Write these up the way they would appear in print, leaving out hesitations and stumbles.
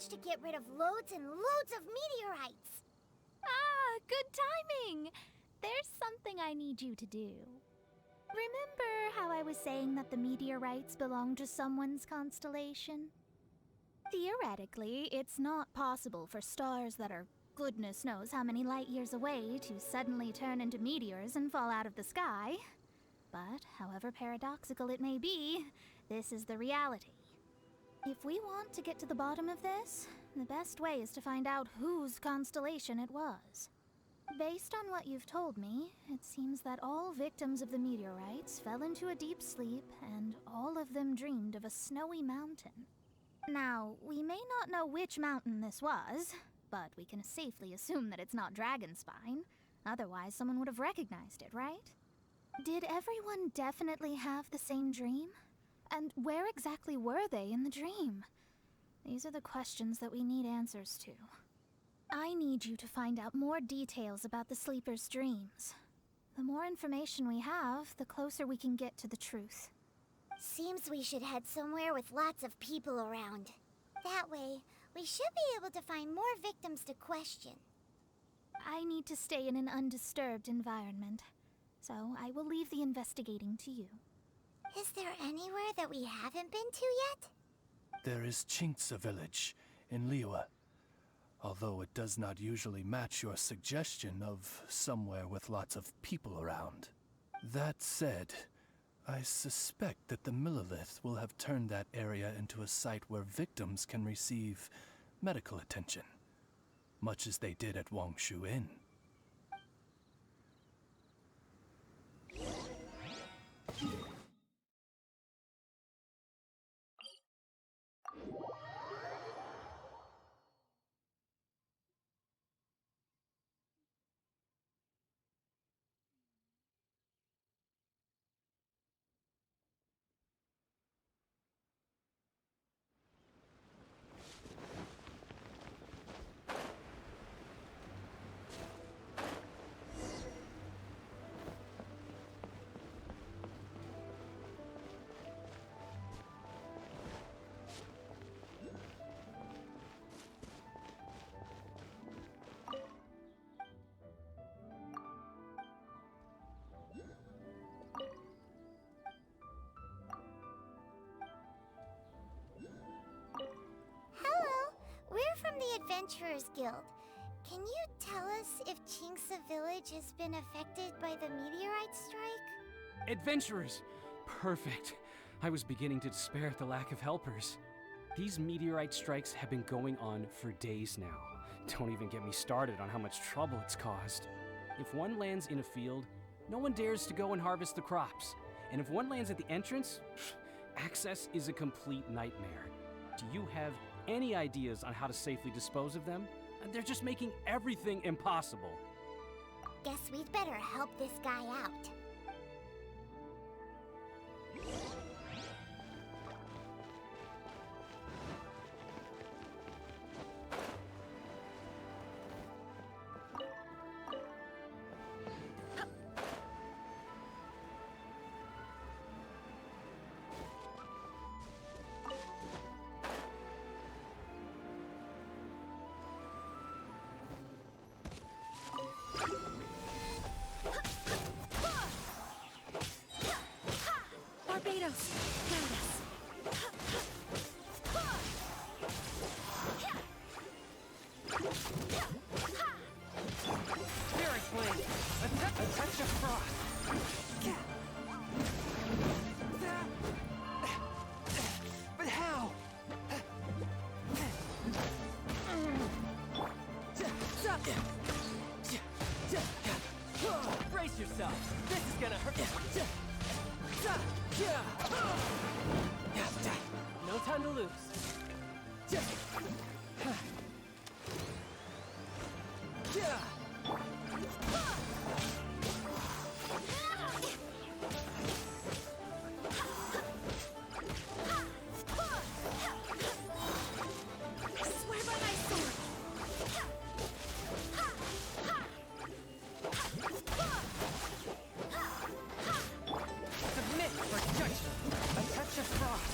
managed to get rid of loads and loads of meteorites. Ah, good timing! There's something I need you to do. Remember how I was saying that the meteorites belong to someone's constellation? Theoretically, it's not possible for stars that are goodness knows how many light years away to suddenly turn into meteors and fall out of the sky. But, however paradoxical it may be, this is the reality. If we want to get to the bottom of this, the best way is to find out whose constellation it was. Based on what you've told me, it seems that all victims of the meteorites fell into a deep sleep, and all of them dreamed of a snowy mountain. Now, we may not know which mountain this was, but we can safely assume that it's not Dragonspine. Otherwise, someone would have recognized it, right? Did everyone definitely have the same dream? And where exactly were they in the dream? These are the questions that we need answers to. I need you to find out more details about the sleeper's dreams. The more information we have, the closer we can get to the truth. Seems we should head somewhere with lots of people around. That way, we should be able to find more victims to question. I need to stay in an undisturbed environment, so I will leave the investigating to you. Is there anywhere that we haven't been to yet? There is Chinxa village in Liyue, although it does not usually match your suggestion of somewhere with lots of people around. That said, I suspect that the Millilith will have turned that area into a site where victims can receive medical attention, much as they did at Wangshu Inn. Hello, we're from the Adventurers Guild. Can you tell us if Chinxa village has been affected by the meteorite strike? Adventurers! Perfect. I was beginning to despair at the lack of helpers. These meteorite strikes have been going on for days now. Don't even get me started on how much trouble it's caused. If one lands in a field, no one dares to go and harvest the crops. And if one lands at the entrance, access is a complete nightmare. Do you have any ideas on how to safely dispose of them? They're just making everything impossible. Guess we'd better help this guy out. Barbados, guide us. Spirit Flame! A touch of frost! But how? Brace yourself! This is gonna hurt! No time to lose. Swear by my sword! Submit for judgment. A touch of frost.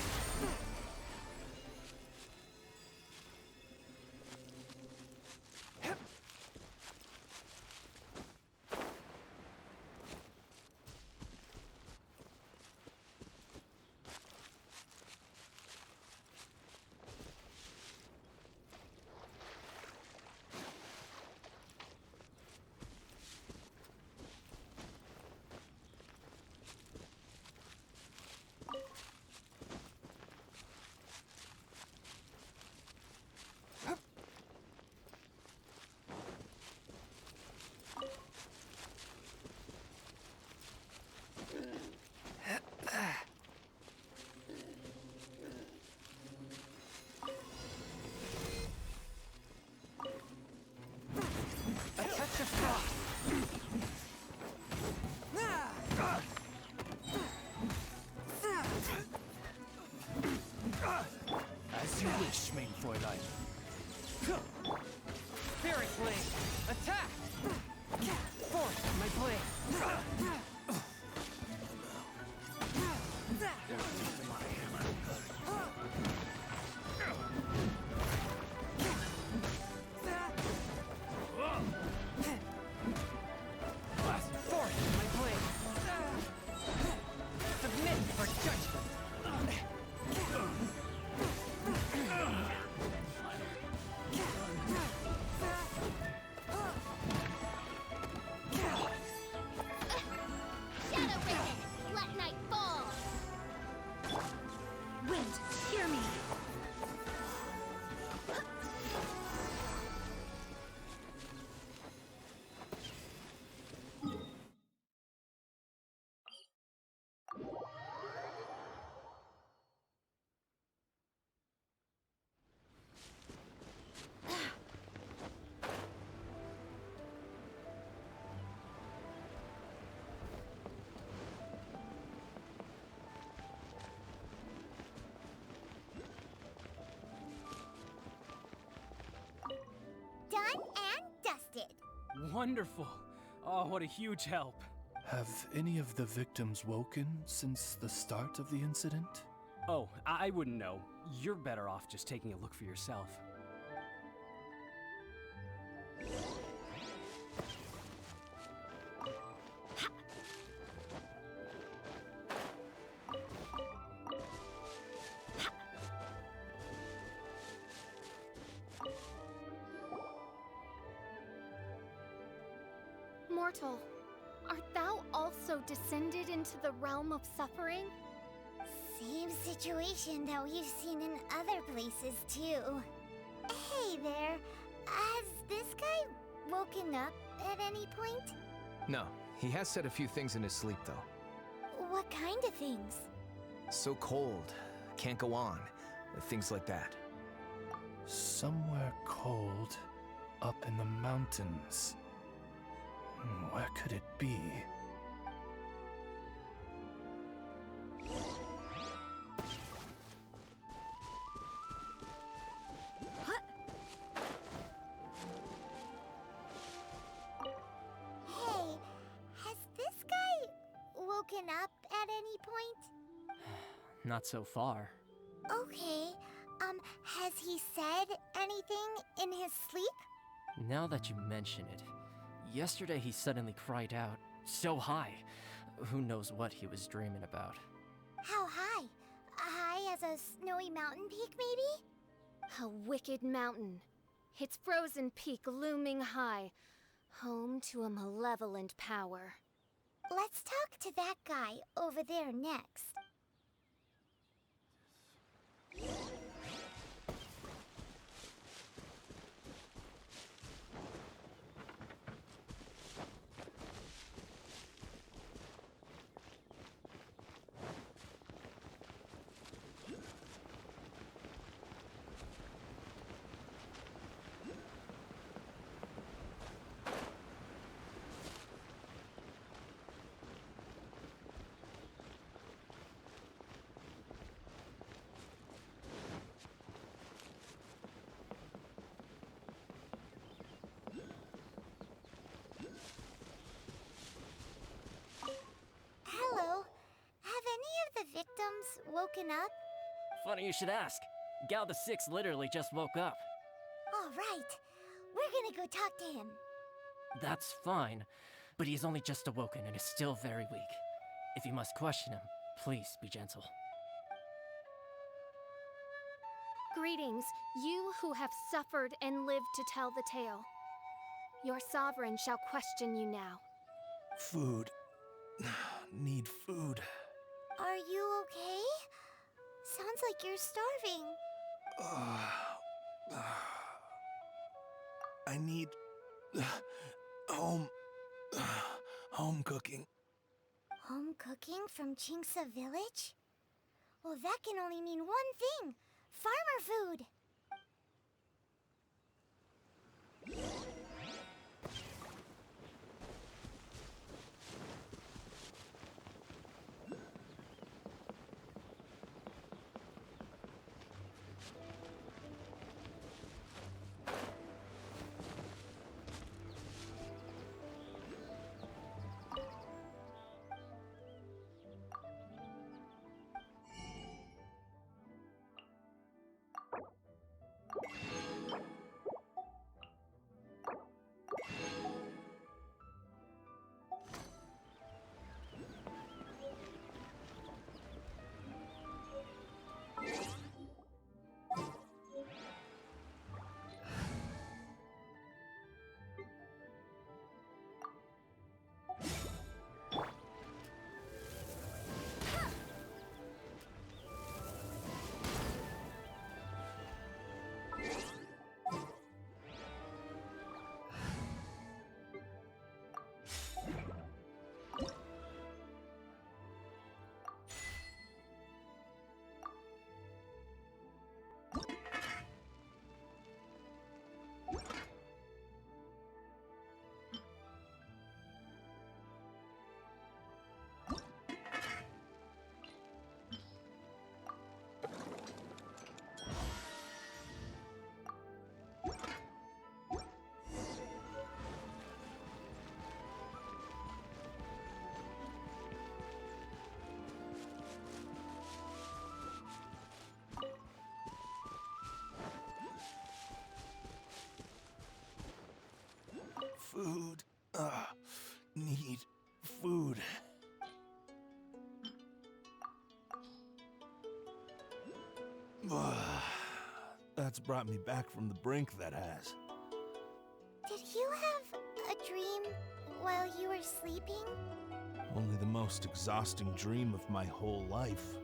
wonderful. Oh, what a huge help. Have any of the victims woken since the start of the incident? Oh, I wouldn't know. You're better off just taking a look for yourself. Mortal, art thou also descended into the realm of suffering? Same situation that we've seen in other places, too. Hey there, has this guy woken up at any point? No, he has said a few things in his sleep, though. What kind of things? So cold, can't go on, things like that. Somewhere cold, up in the mountains. Where could it be? Hey, has this guy woken up at any point? Not so far. Okay, has he said anything in his sleep? Now that you mention it, yesterday he suddenly cried out, so high. Who knows what he was dreaming about? How high? High as a snowy mountain peak, maybe? A wicked mountain. Its frozen peak looming high, home to a malevolent power. Let's talk to that guy over there next. Hello. Have any of the victims woken up? Funny you should ask. Gal the Six literally just woke up. All right. We're gonna go talk to him. That's fine, but he's only just awoken and is still very weak. If you must question him, please be gentle. Greetings, you who have suffered and lived to tell the tale. Your sovereign shall question you now. Food. Need food. Are you okay? Sounds like you're starving. I need home home cooking. Home cooking from Chinksa village? Well, that can only mean one thing. Farmer food. Food. Need food. That's brought me back from the brink, that has. Did you have a dream while you were sleeping? Only the most exhausting dream of my whole life.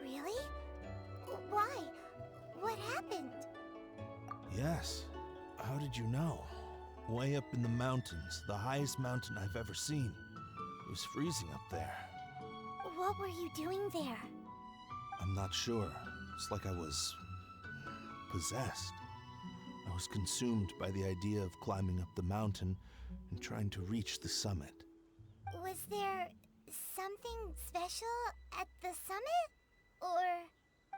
Really? Why? What happened? Yes. How did you know? Way up in the mountains, the highest mountain I've ever seen. It was freezing up there. What were you doing there? I'm not sure. It's like I was possessed. I was consumed by the idea of climbing up the mountain and trying to reach the summit. Was there something special at the summit? Or...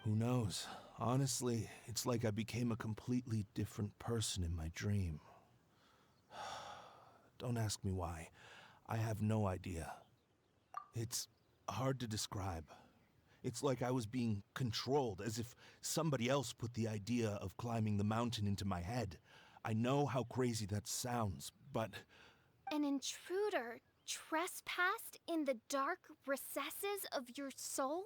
Who knows? Honestly, it's like I became a completely different person in my dream. Don't ask me why. I have no idea. It's hard to describe. It's like I was being controlled, as if somebody else put the idea of climbing the mountain into my head. I know how crazy that sounds, but... An intruder trespassed in the dark recesses of your soul?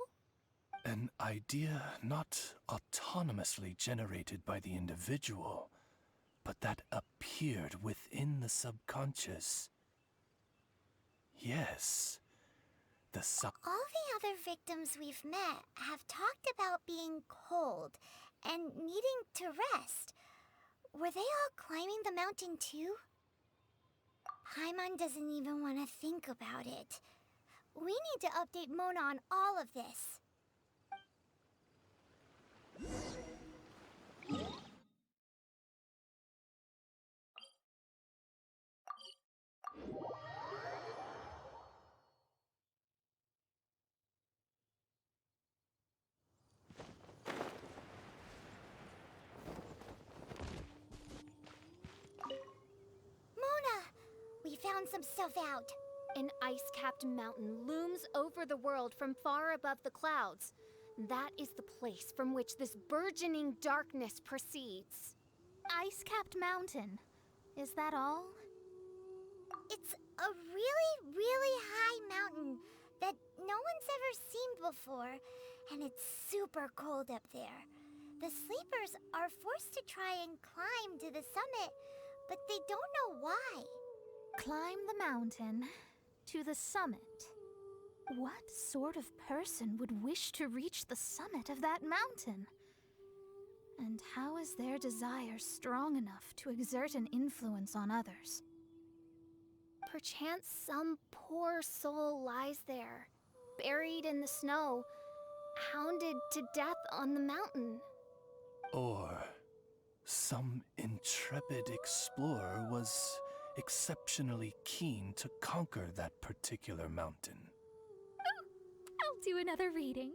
An idea not autonomously generated by the individual, but that appeared within the subconscious. Yes, All the other victims we've met have talked about being cold and needing to rest. Were they all climbing the mountain too? Paimon doesn't even want to think about it. We need to update Mona on all of this. Mona! We found some stuff out. An ice-capped mountain looms over the world from far above the clouds. That is the place from which this burgeoning darkness proceeds. Ice-capped mountain. Is that all? It's a really, really high mountain that no one's ever seen before, and it's super cold up there. The sleepers are forced to try and climb to the summit, but they don't know why. Climb the mountain to the summit. What sort of person would wish to reach the summit of that mountain? And how is their desire strong enough to exert an influence on others? Perchance some poor soul lies there, buried in the snow, hounded to death on the mountain. Or some intrepid explorer was exceptionally keen to conquer that particular mountain. I'll do another reading.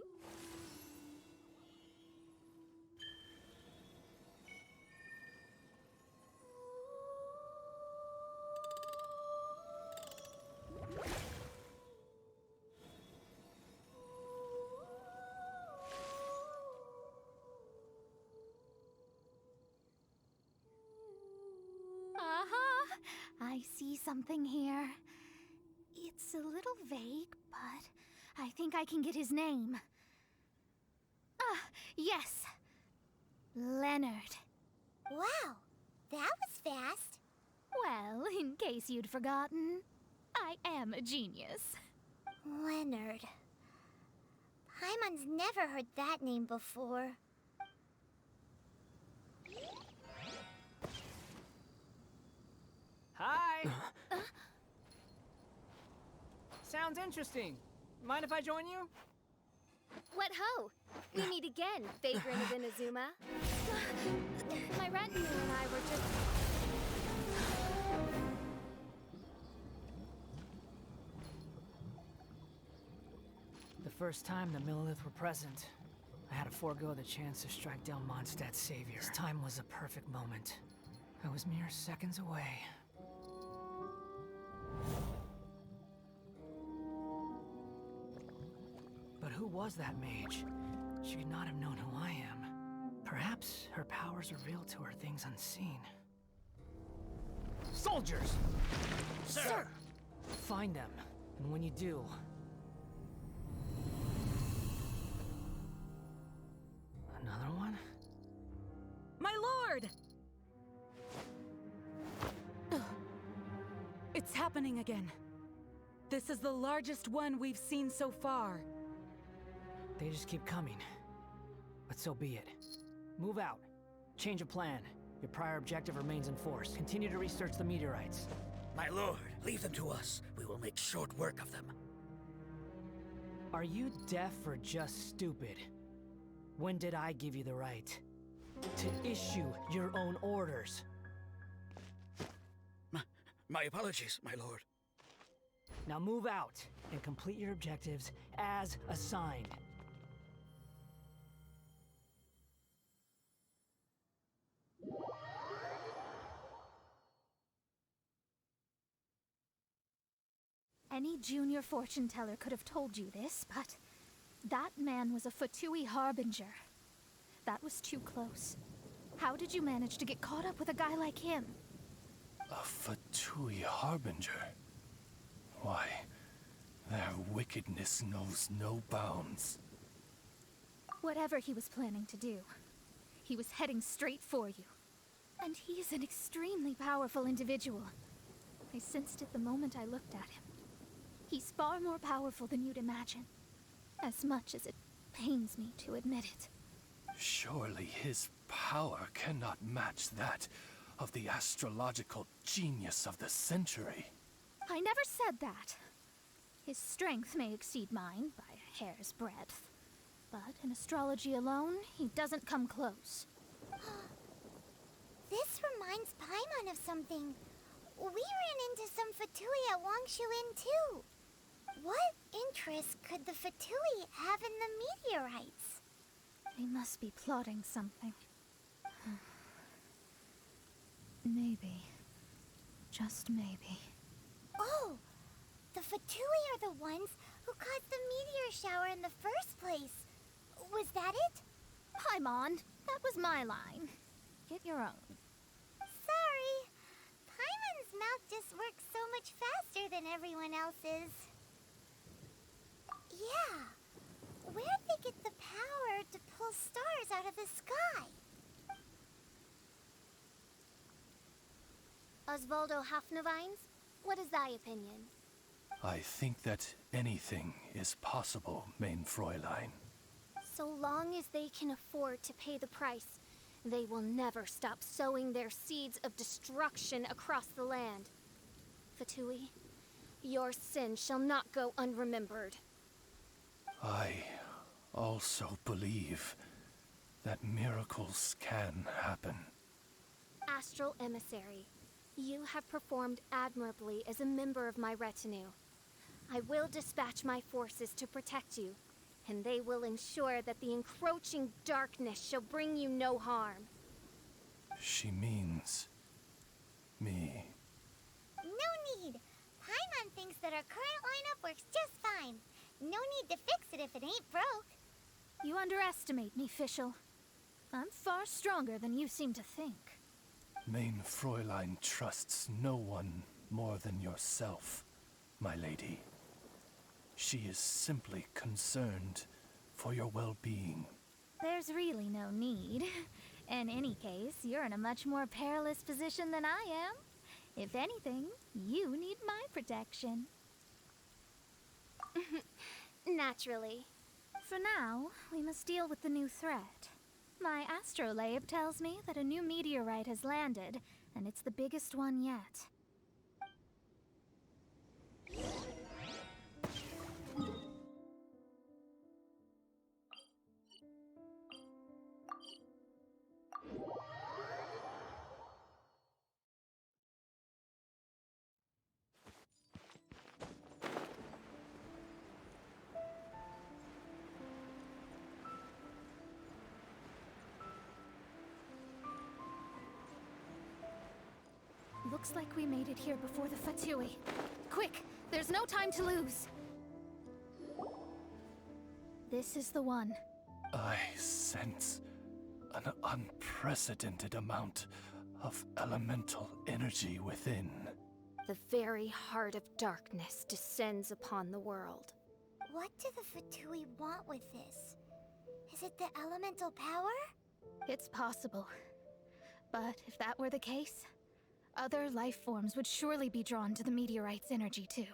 I see something here. It's a little vague, but I think I can get his name. Ah, yes. Leonard. Wow, that was fast. Well, in case you'd forgotten, I am a genius. Leonard. Paimon's never heard that name before. Hi! Sounds interesting. Mind if I join you? What ho! We meet again, vagrant of Inazuma. My retinue and I were just... The first time the Millelith were present, I had to forego the chance to strike down Mondstadt's savior. This time was a perfect moment. I was mere seconds away. But who was that mage? She could not have known who I am. Perhaps her powers revealed to her things unseen. Soldiers! Sir! Find them, and when you do... Another one? My lord! Ugh. It's happening again. This is the largest one we've seen so far. They just keep coming. But so be it. Move out. Change of plan. Your prior objective remains in force. Continue to research the meteorites. My lord, leave them to us. We will make short work of them. Are you deaf or just stupid? When did I give you the right to issue your own orders? My apologies, my lord. Now move out and complete your objectives as assigned. Any junior fortune teller could have told you this, but that man was a Fatui harbinger. That was too close. How did you manage to get caught up with a guy like him? A Fatui harbinger? Why, their wickedness knows no bounds. Whatever he was planning to do, he was heading straight for you. And he is an extremely powerful individual. I sensed it the moment I looked at him. He's far more powerful than you'd imagine, as much as it pains me to admit it. Surely his power cannot match that of the astrological genius of the century. I never said that. His strength may exceed mine by a hair's breadth, but in astrology alone, he doesn't come close. This reminds Paimon of something. We ran into some Fatui at Wangshuin too. What interest could the Fatui have in the meteorites? They must be plotting something. Maybe. Just maybe. Oh! The Fatui are the ones who caused the meteor shower in the first place. Was that it? Paimon, that was my line. Get your own. Sorry. Paimon's mouth just works so much faster than everyone else's. Yeah. Where'd they get the power to pull stars out of the sky? Osvaldo Hafnavines, what is thy opinion? I think that anything is possible, main Fräulein. So long as they can afford to pay the price, they will never stop sowing their seeds of destruction across the land. Fatui, your sin shall not go unremembered. I also believe that miracles can happen. Astral Emissary, you have performed admirably as a member of my retinue. I will dispatch my forces to protect you, and they will ensure that the encroaching darkness shall bring you no harm. She means me. No need. Paimon thinks that our current lineup works just fine. No need to fix it if it ain't broke. You underestimate me, Fischl. I'm far stronger than you seem to think. Main Fräulein trusts no one more than yourself, my lady. She is simply concerned for your well-being. There's really no need. In any case, you're in a much more perilous position than I am. If anything, you need my protection. Naturally. For now, we must deal with the new threat. My astrolabe tells me that a new meteorite has landed, and it's the biggest one yet. Looks like we made it here before the Fatui. Quick! There's no time to lose! This is the one. I sense an unprecedented amount of elemental energy within. The very heart of darkness descends upon the world. What do the Fatui want with this? Is it the elemental power? It's possible. But if that were the case, other life forms would surely be drawn to the meteorite's energy too.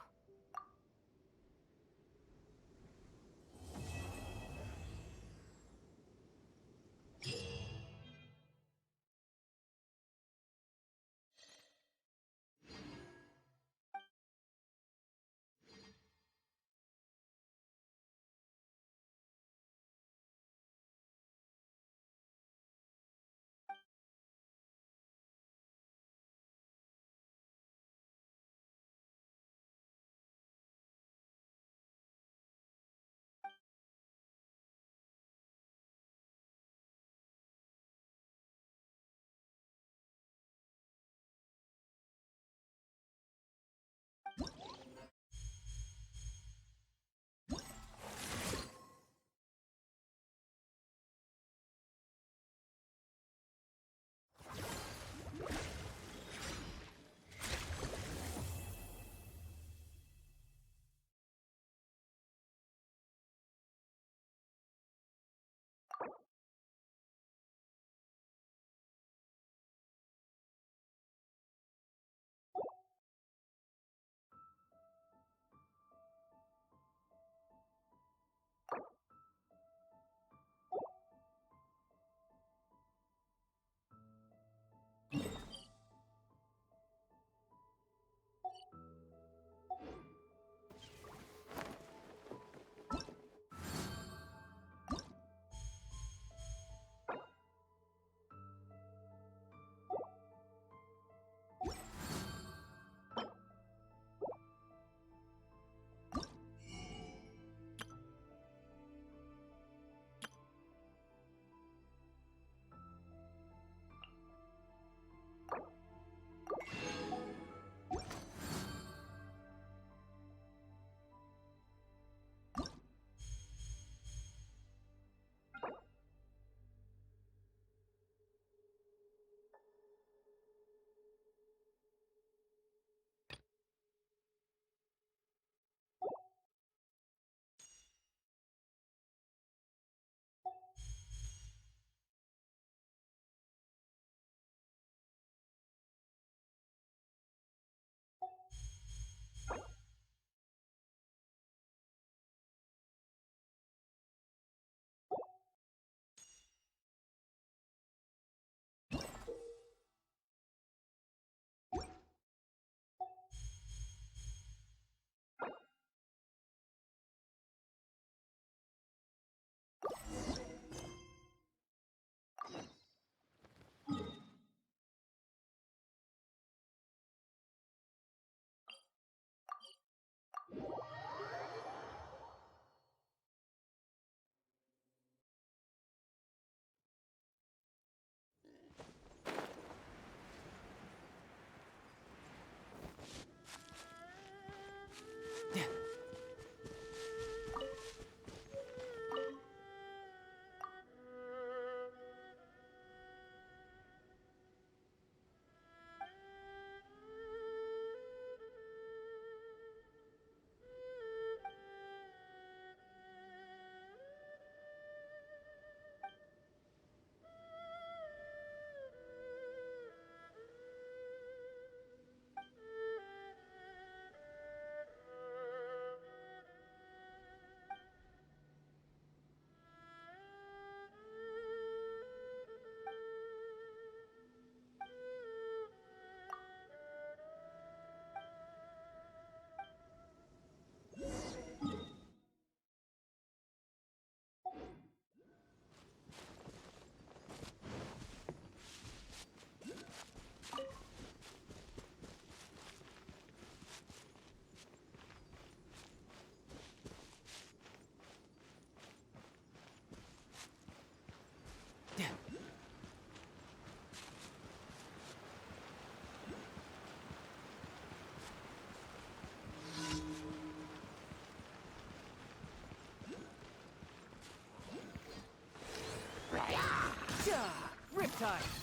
Riptide!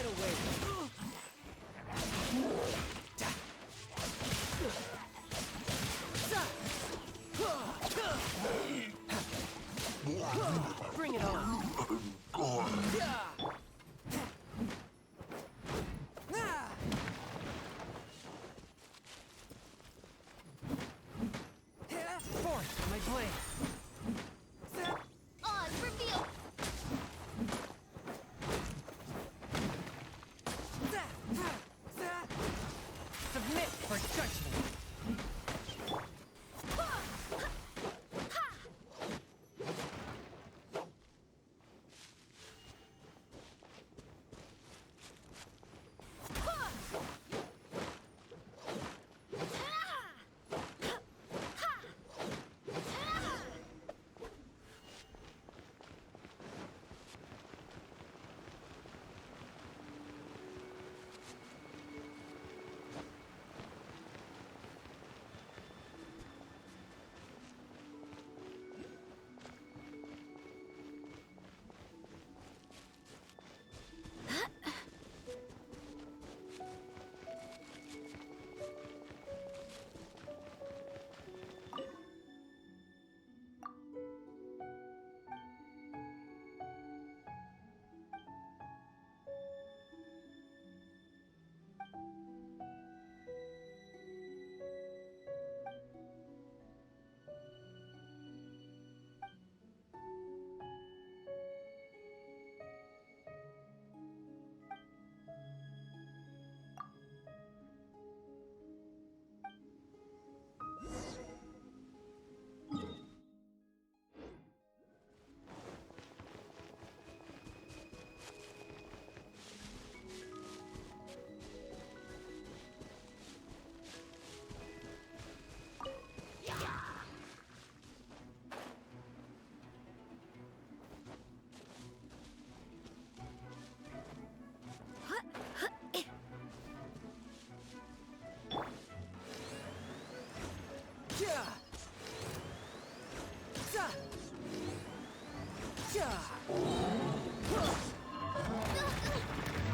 Tidal wave. Bring it on. Force my blade. Oz, reveal! Submit for judgment.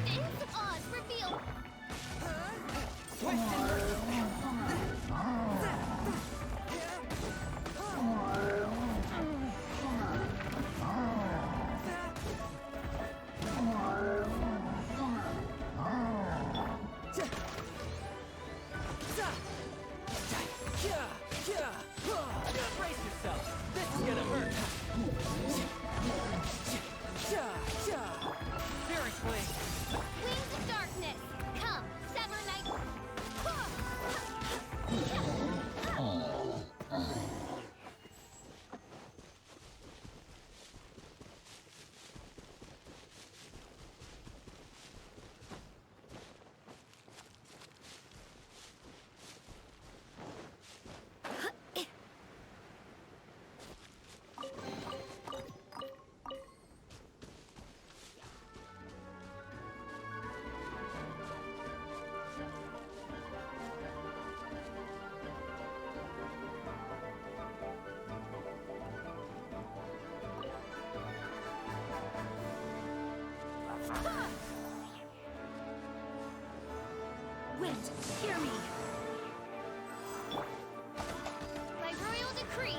It's Oz, reveal! Brace yourself. This is gonna hurt. Spirit blade. Wings of darkness! Come, Sever Knight! Wait, hear me. By royal decree!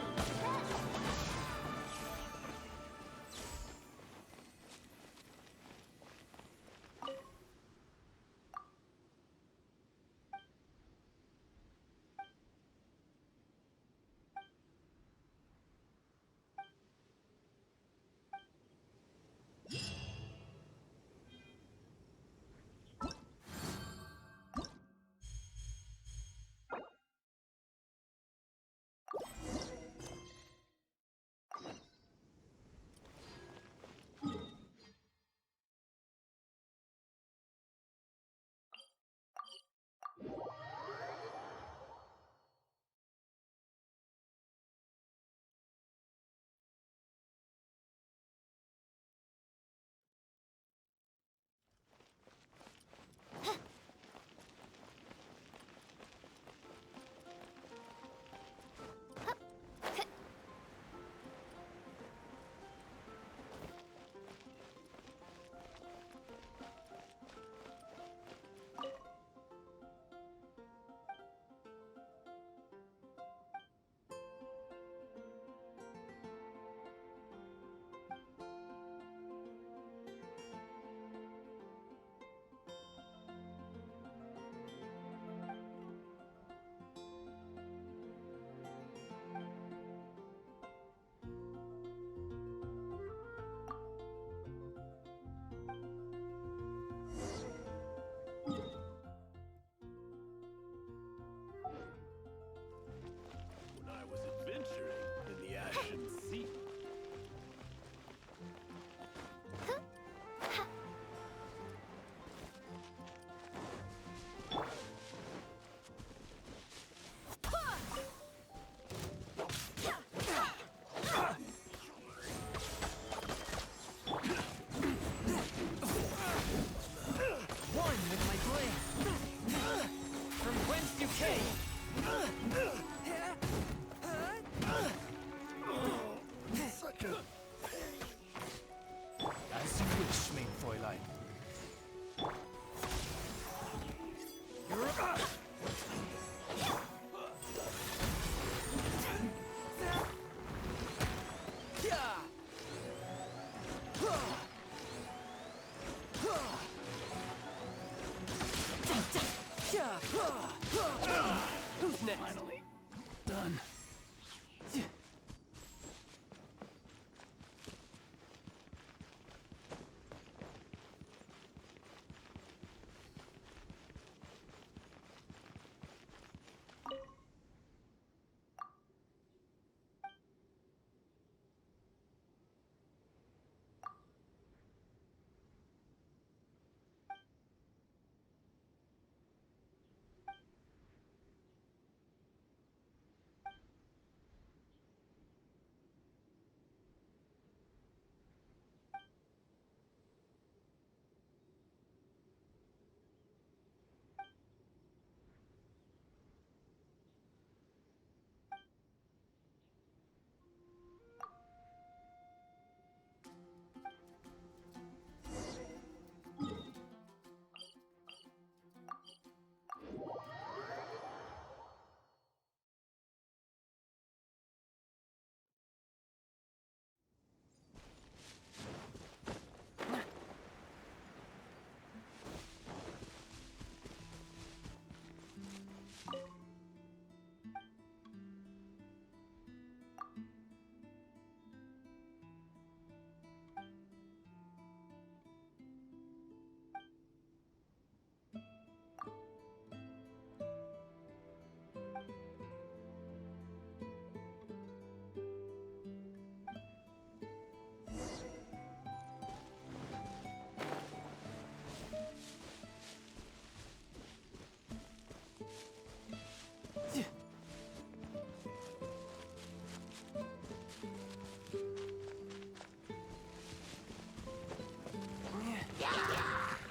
Who's next? Finally done.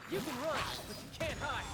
You can run, but you can't hide.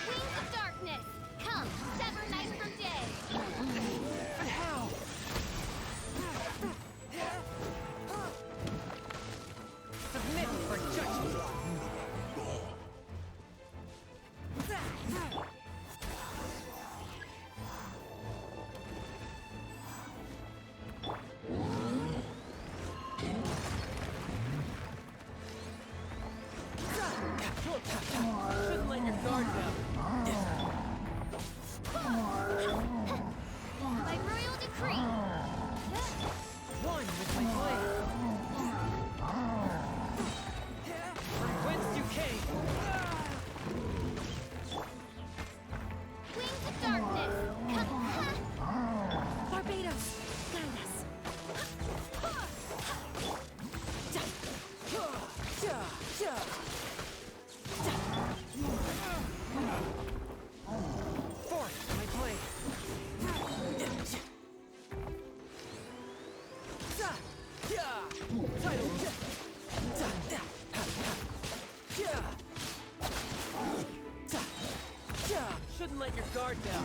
Wings of darkness! Come, sever night from day! But how? Submit for judgment. Shouldn't let your guard down. By royal decree! One with my blade. From whence you came. Wings of darkness! Come! Barbados! Guide us! Forth my blade. Shouldn't let your guard down.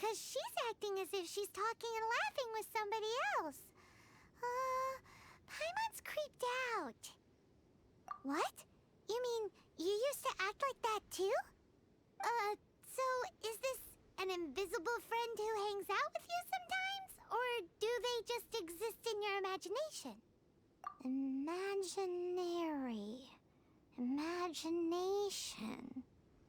because she's acting as if she's talking and laughing with somebody else. Paimon's creeped out. What? You mean you used to act like that too? So is this an invisible friend who hangs out with you sometimes? Or do they just exist in your imagination? Imagination.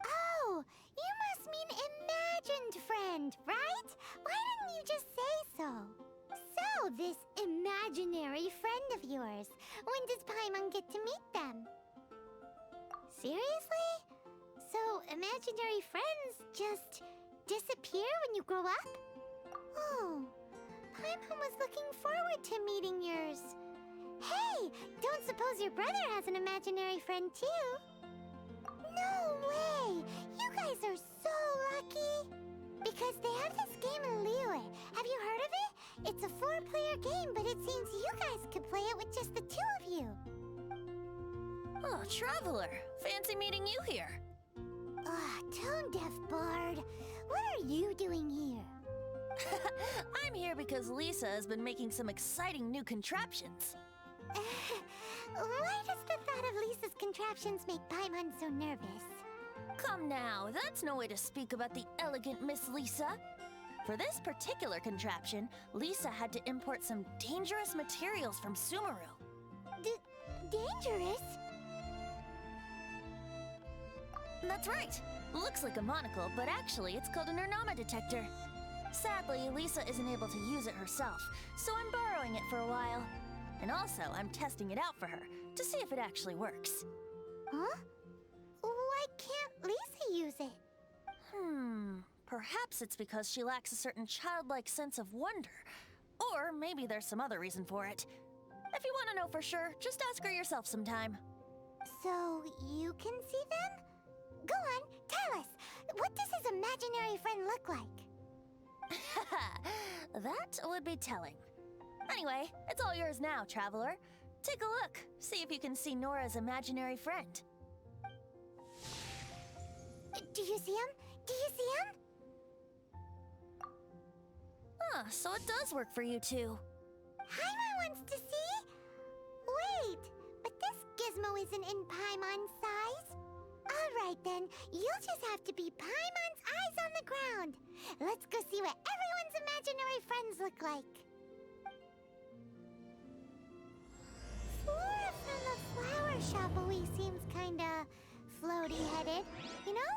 Oh, you must mean imagined friend, right? Why didn't you just say so? So, this imaginary friend of yours, when does Paimon get to meet them? Seriously? So, imaginary friends just disappear when you grow up? Oh, Paimon was looking forward to meeting yours. Hey, don't suppose your brother has an imaginary friend too? No way! You guys are so lucky! Because they have this game in Liyue. Have you heard of it? It's a 4-player game, but it seems you guys could play it with just the 2 of you. Oh, Traveler! Fancy meeting you here. Tone-deaf bard. What are you doing here? I'm here because Lisa has been making some exciting new contraptions. Why does the thought of Lisa's contraptions make Paimon so nervous? Come now, that's no way to speak about the elegant Miss Lisa. For this particular contraption, Lisa had to import some dangerous materials from Sumeru. Dangerous? That's right. Looks like a monocle, but actually it's called a Nernama detector. Sadly, Lisa isn't able to use it herself, so I'm borrowing it for a while. And also, I'm testing it out for her, to see if it actually works. Huh? Why can't Lisa use it? Perhaps it's because she lacks a certain childlike sense of wonder. Or maybe there's some other reason for it. If you want to know for sure, just ask her yourself sometime. So, you can see them? Go on, tell us. What does his imaginary friend look like? That would be telling. Anyway, it's all yours now, Traveler. Take a look. See if you can see Nora's imaginary friend. Do you see him? Do you see him? So it does work for you too. Paimon wants to see? Wait, but this gizmo isn't in Paimon's size. Alright then, you'll just have to be Paimon's eyes on the ground. Let's go see what everyone's imaginary friends look like. Flora from the flower shop always seems kinda floaty-headed, you know?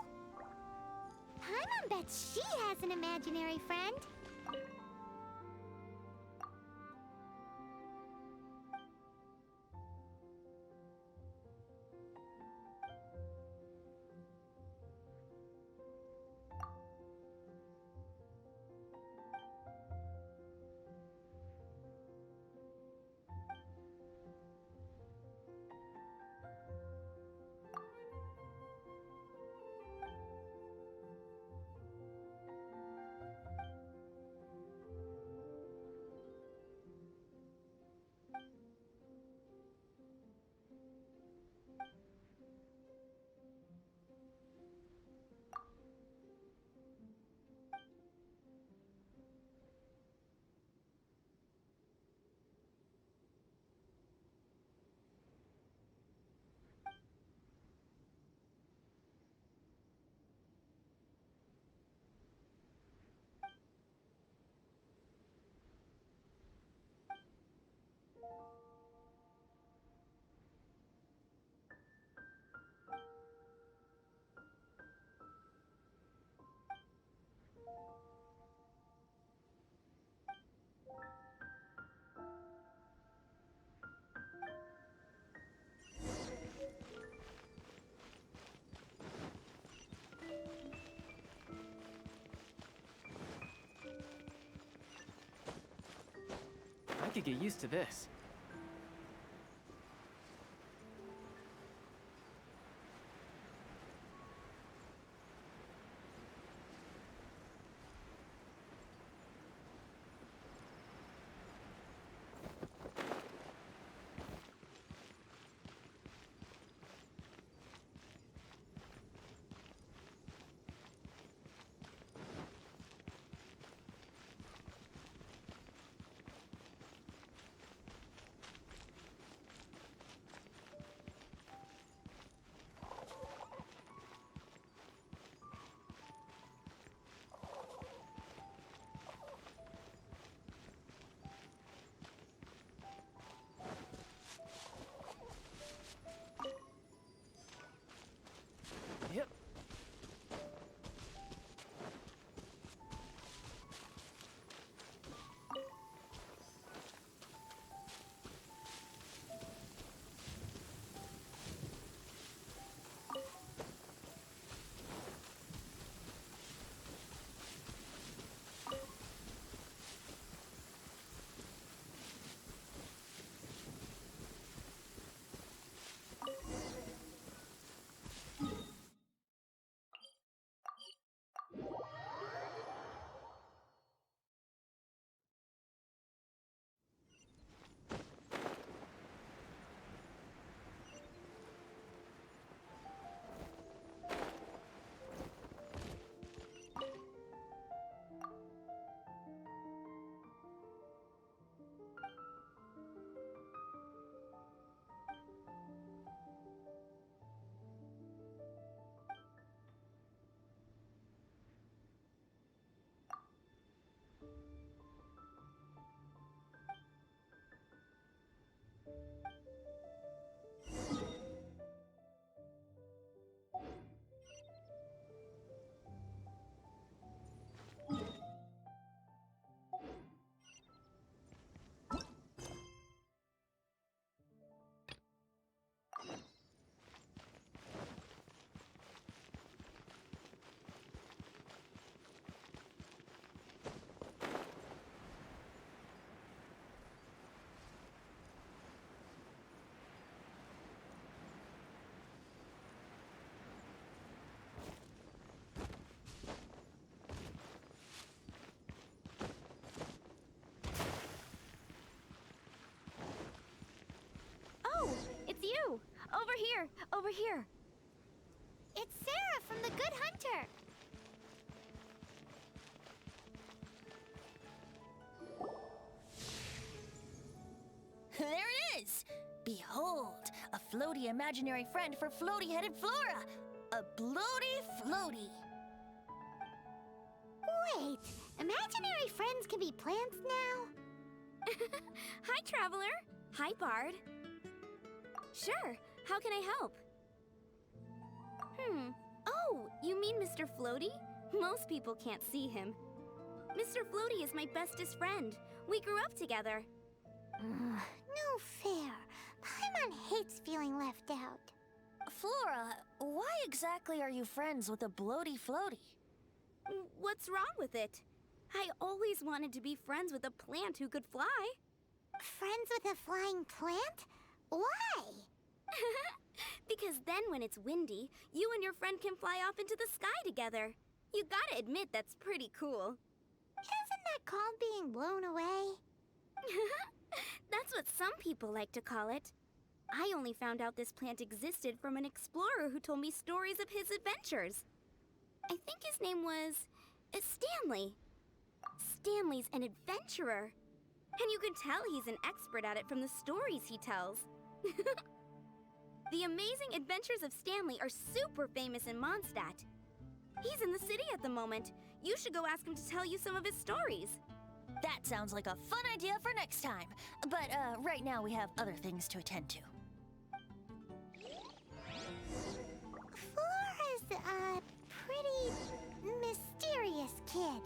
Paimon bets she has an imaginary friend. I could get used to this. Over here! Over here! It's Sarah from the Good Hunter. There it is! Behold, a floaty imaginary friend for floaty-headed Flora! A bloaty floaty! Wait, imaginary friends can be plants now? Hi, Traveler! Hi, Bard! Sure, how can I help? Oh, you mean Mr. Floaty? Most people can't see him. Mr. Floaty is my bestest friend. We grew up together. No fair. Paimon hates feeling left out. Flora, why exactly are you friends with a bloaty floaty? What's wrong with it? I always wanted to be friends with a plant who could fly. Friends with a flying plant? Why? Because then when it's windy, you and your friend can fly off into the sky together. You gotta admit that's pretty cool. Isn't that called being blown away? That's what some people like to call it. I only found out this plant existed from an explorer who told me stories of his adventures. I think his name was Stanley. Stanley's an adventurer. And you can tell he's an expert at it from the stories he tells. The amazing adventures of Stanley are super famous in Mondstadt. He's in the city at the moment. You should go ask him to tell you some of his stories. That sounds like a fun idea for next time. But right now we have other things to attend to. Flora's a pretty mysterious kid.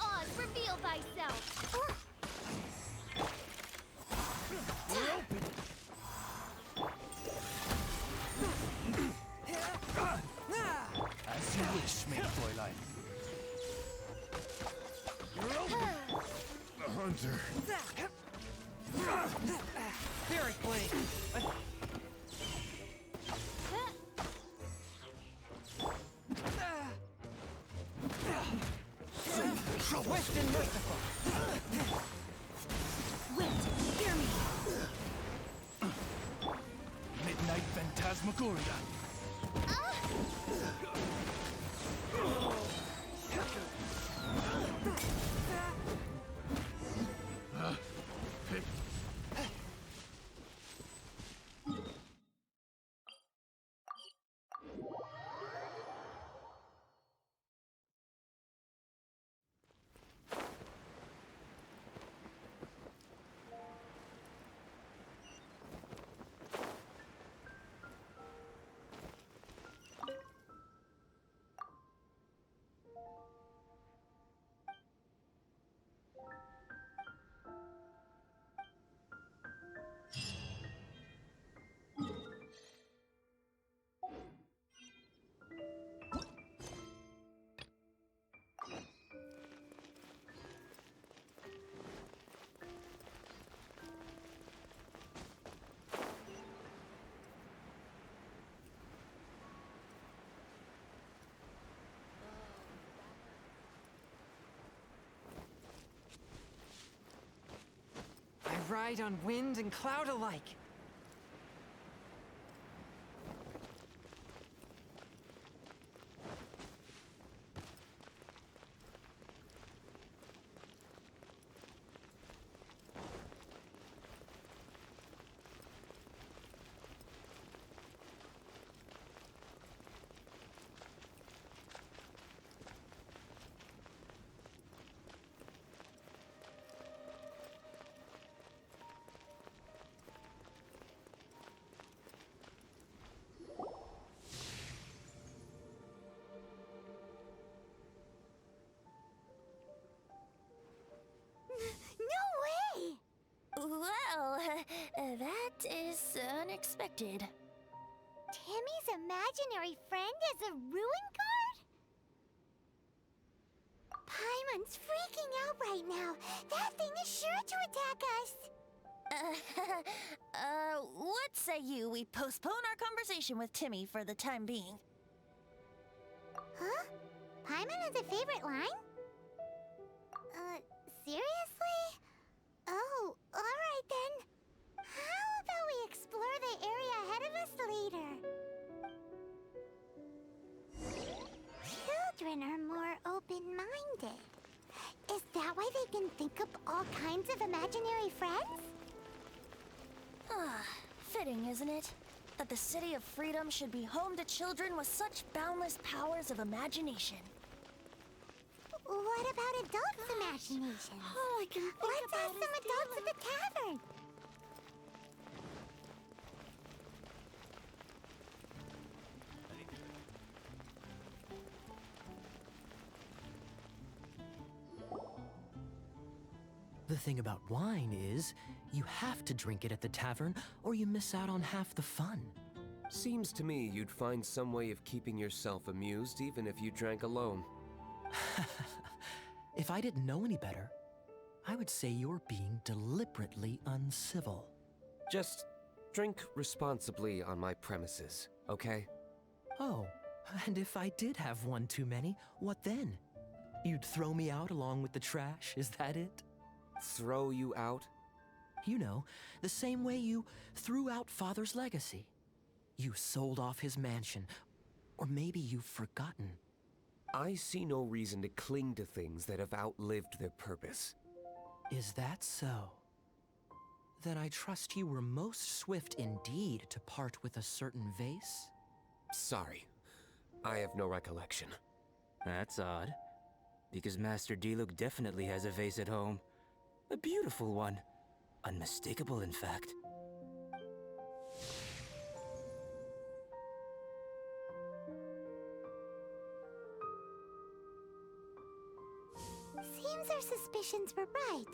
Oz, reveal thyself! We're open! As you wish, mein Fräulein. You're open! The hunter. Spirit Blade! Swift and merciful! Wait, hear me! Midnight Phantasmagoria. I ride on wind and cloud alike. did. Timmy's imaginary friend is a ruin guard? Paimon's freaking out right now. That thing is sure to attack us. What say you we postpone our conversation with Timmy for the time being? Huh? Paimon has a favorite line? Seriously? Oh, alright then. How about we explore the area ahead of us later? Children are more open-minded. Is that why they can think up all kinds of imaginary friends? Ah, fitting, isn't it? That the City of Freedom should be home to children with such boundless powers of imagination. What about adults' imaginations? All I can think Let's about ask some adults at the tavern. The thing about wine is, you have to drink it at the tavern, or you miss out on half the fun. Seems to me you'd find some way of keeping yourself amused even if you drank alone. If I didn't know any better, I would say you're being deliberately uncivil. Just drink responsibly on my premises, okay? Oh, and if I did have one too many, what then? You'd throw me out along with the trash, is that it? Throw you out? You know, the same way you threw out Father's legacy. You sold off his mansion, or maybe you've forgotten. I see no reason to cling to things that have outlived their purpose. Is that so? Then I trust you were most swift indeed to part with a certain vase? Sorry, I have no recollection. That's odd, because Master Diluc definitely has a vase at home. A beautiful one. Unmistakable, in fact. Seems our suspicions were right.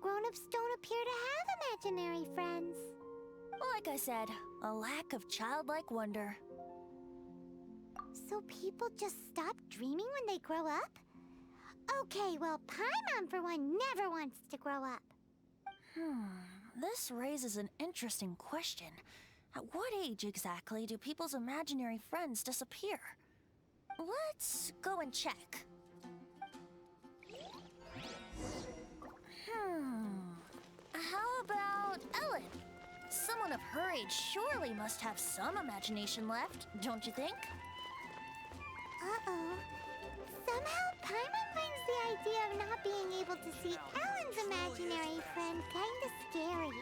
Grown-ups don't appear to have imaginary friends. Like I said, a lack of childlike wonder. So people just stop dreaming when they grow up? Okay, well, Paimon, for one, never wants to grow up. This raises an interesting question. At what age exactly do people's imaginary friends disappear? Let's go and check. How about Ellen? Someone of her age surely must have some imagination left, don't you think? Uh-oh. Somehow, Paimon finds the idea of not being able to see Ellen's imaginary friend kinda scary.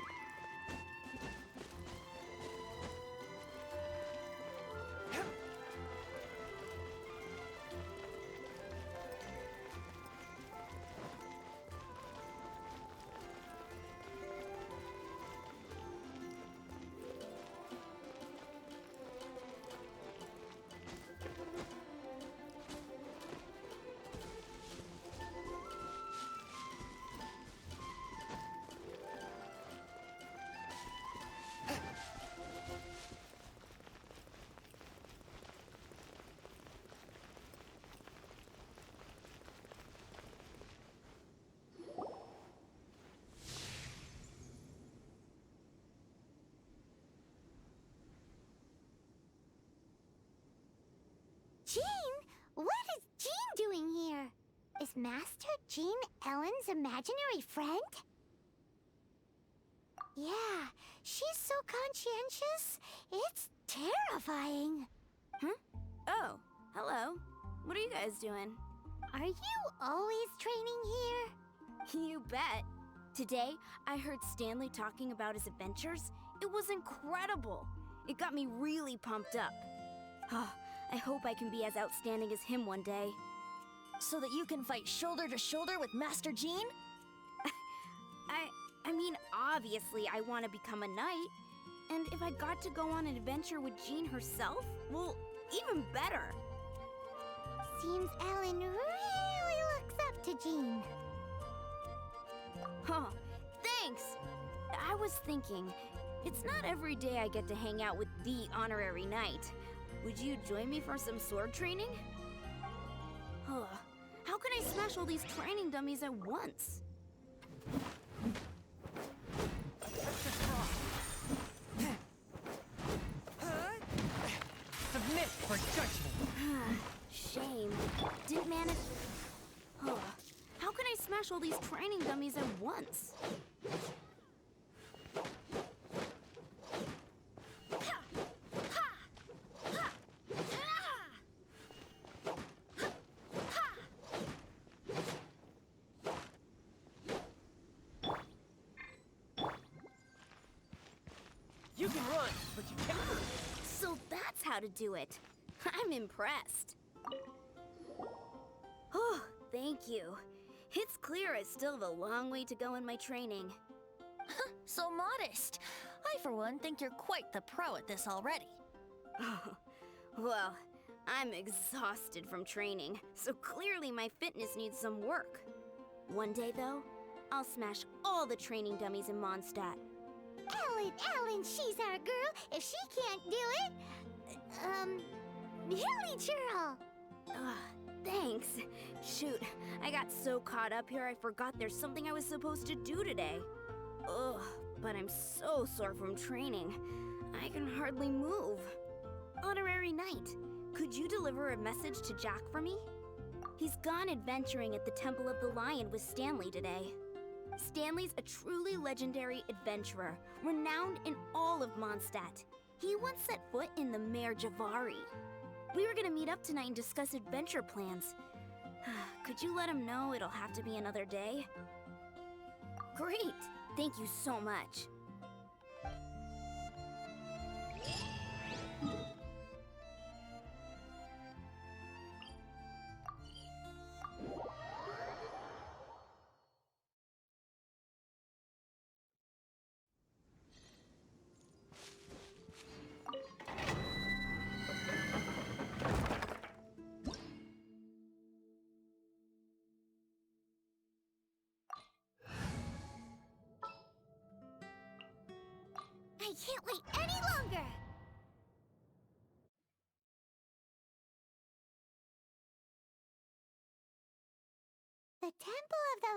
Jean? What is Jean doing here? Is Master Jean Ellen's imaginary friend? Yeah, she's so conscientious. It's terrifying. Oh, hello. What are you guys doing? Are you always training here? You bet. Today, I heard Stanley talking about his adventures. It was incredible. It got me really pumped up. I hope I can be as outstanding as him one day. So that you can fight shoulder to shoulder with Master Jean? I mean, obviously I want to become a knight. And if I got to go on an adventure with Jean herself, well, even better. Seems Ellen really looks up to Jean. Huh, thanks. I was thinking, It's not every day I get to hang out with the honorary knight. Would you join me for some sword training? Huh. How can I smash all these training dummies at once? Submit for judgment. Shame. Didn't manage. Huh. How can I smash all these training dummies at once? You can run, but you can't move. So that's how to do it. I'm impressed. Oh, thank you. It's clear I still have a long way to go in my training. So modest. I, for one, think you're quite the pro at this already. Oh, well, I'm exhausted from training, so clearly my fitness needs some work. One day, though, I'll smash all the training dummies in Mondstadt. Ellen, she's our girl. If she can't do it, Hilly Churl. Thanks. Shoot, I got so caught up here I forgot there's something I was supposed to do today. Ugh, but I'm so sore from training. I can hardly move. Honorary Knight, could you deliver a message to Jack for me? He's gone adventuring at the Temple of the Lion with Stanley today. Stanley's a truly legendary adventurer, renowned in all of Mondstadt. He once set foot in the Mare Javari. We were gonna meet up tonight and discuss adventure plans. Could you let him know it'll have to be another day? Great! Thank you so much. I can't wait any longer! The Temple of the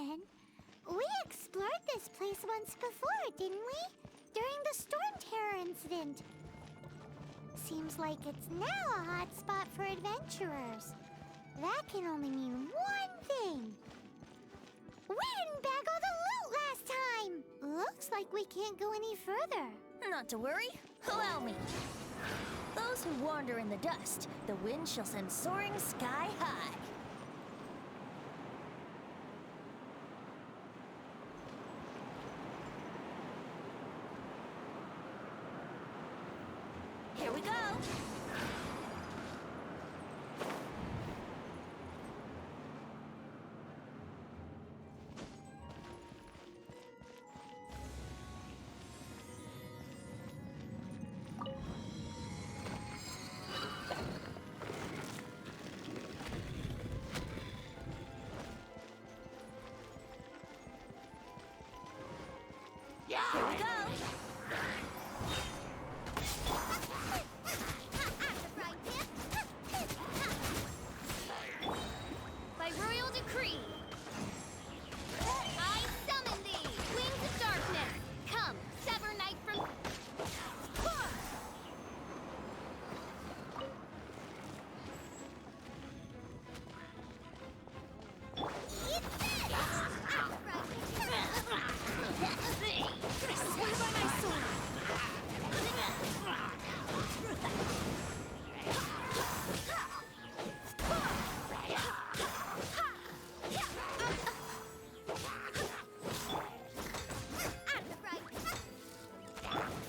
Lion? We explored this place once before, didn't we? During the Storm Terror incident. Seems like it's now a hot spot for adventurers. That can only mean one thing. We didn't bag all the loot last time! Looks like we can't go any further. Not to worry. Allow me. Those who wander in the dust, the wind shall send soaring sky high. Here we go. Here we go. By royal decree, I summon thee, wings of darkness. Come, sever night from. Swing by my sword.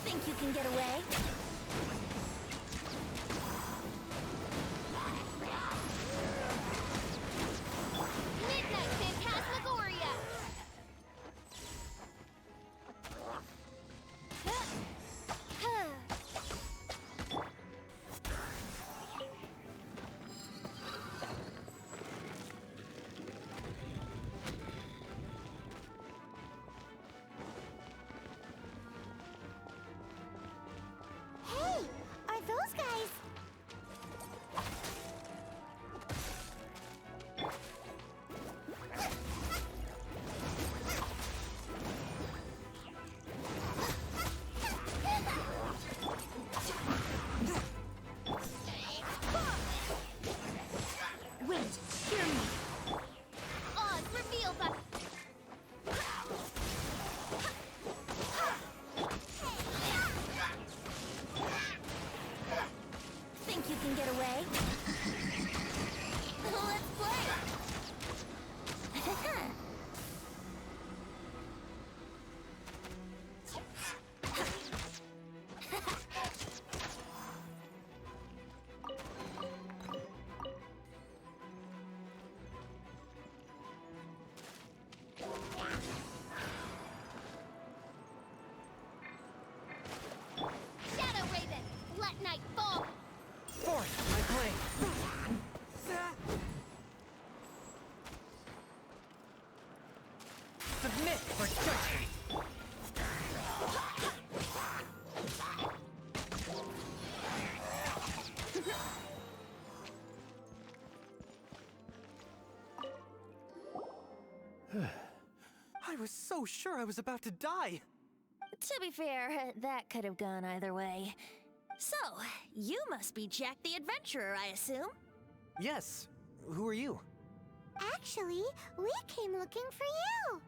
Think you can get away? Midnight Phantasmagoria. Wait, hear me. Oz, reveal the... Think you can get away? Let's play! Shadow Raven, let night fall. Forth, my blade! Submit for judgment! I was so sure I was about to die. To be fair, that could have gone either way. So, you must be Jack the Adventurer, I assume? Yes. Who are you? Actually, we came looking for you.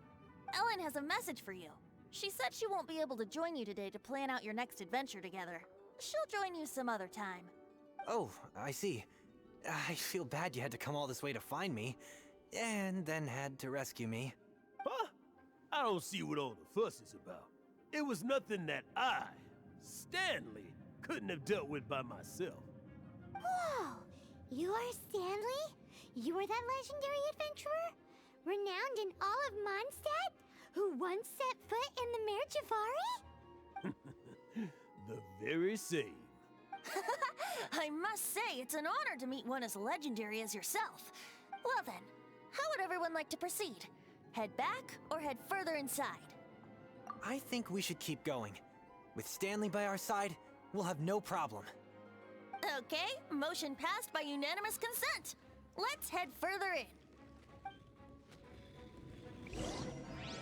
Ellen has a message for you. She said she won't be able to join you today to plan out your next adventure together. She'll join you some other time. Oh, I see. I feel bad you had to come all this way to find me, and then had to rescue me. Huh? I don't see what all the fuss is about. It was nothing that I, Stanley, couldn't have dealt with by myself. Whoa! You are Stanley? You are that legendary adventurer? Renowned in all of Mondstadt? Who once set foot in the Mare Javari? The very same. I must say, it's an honor to meet one as legendary as yourself. Well then, how would everyone like to proceed? Head back or head further inside? I think we should keep going. With Stanley by our side, we'll have no problem. Okay, motion passed by unanimous consent. Let's head further in.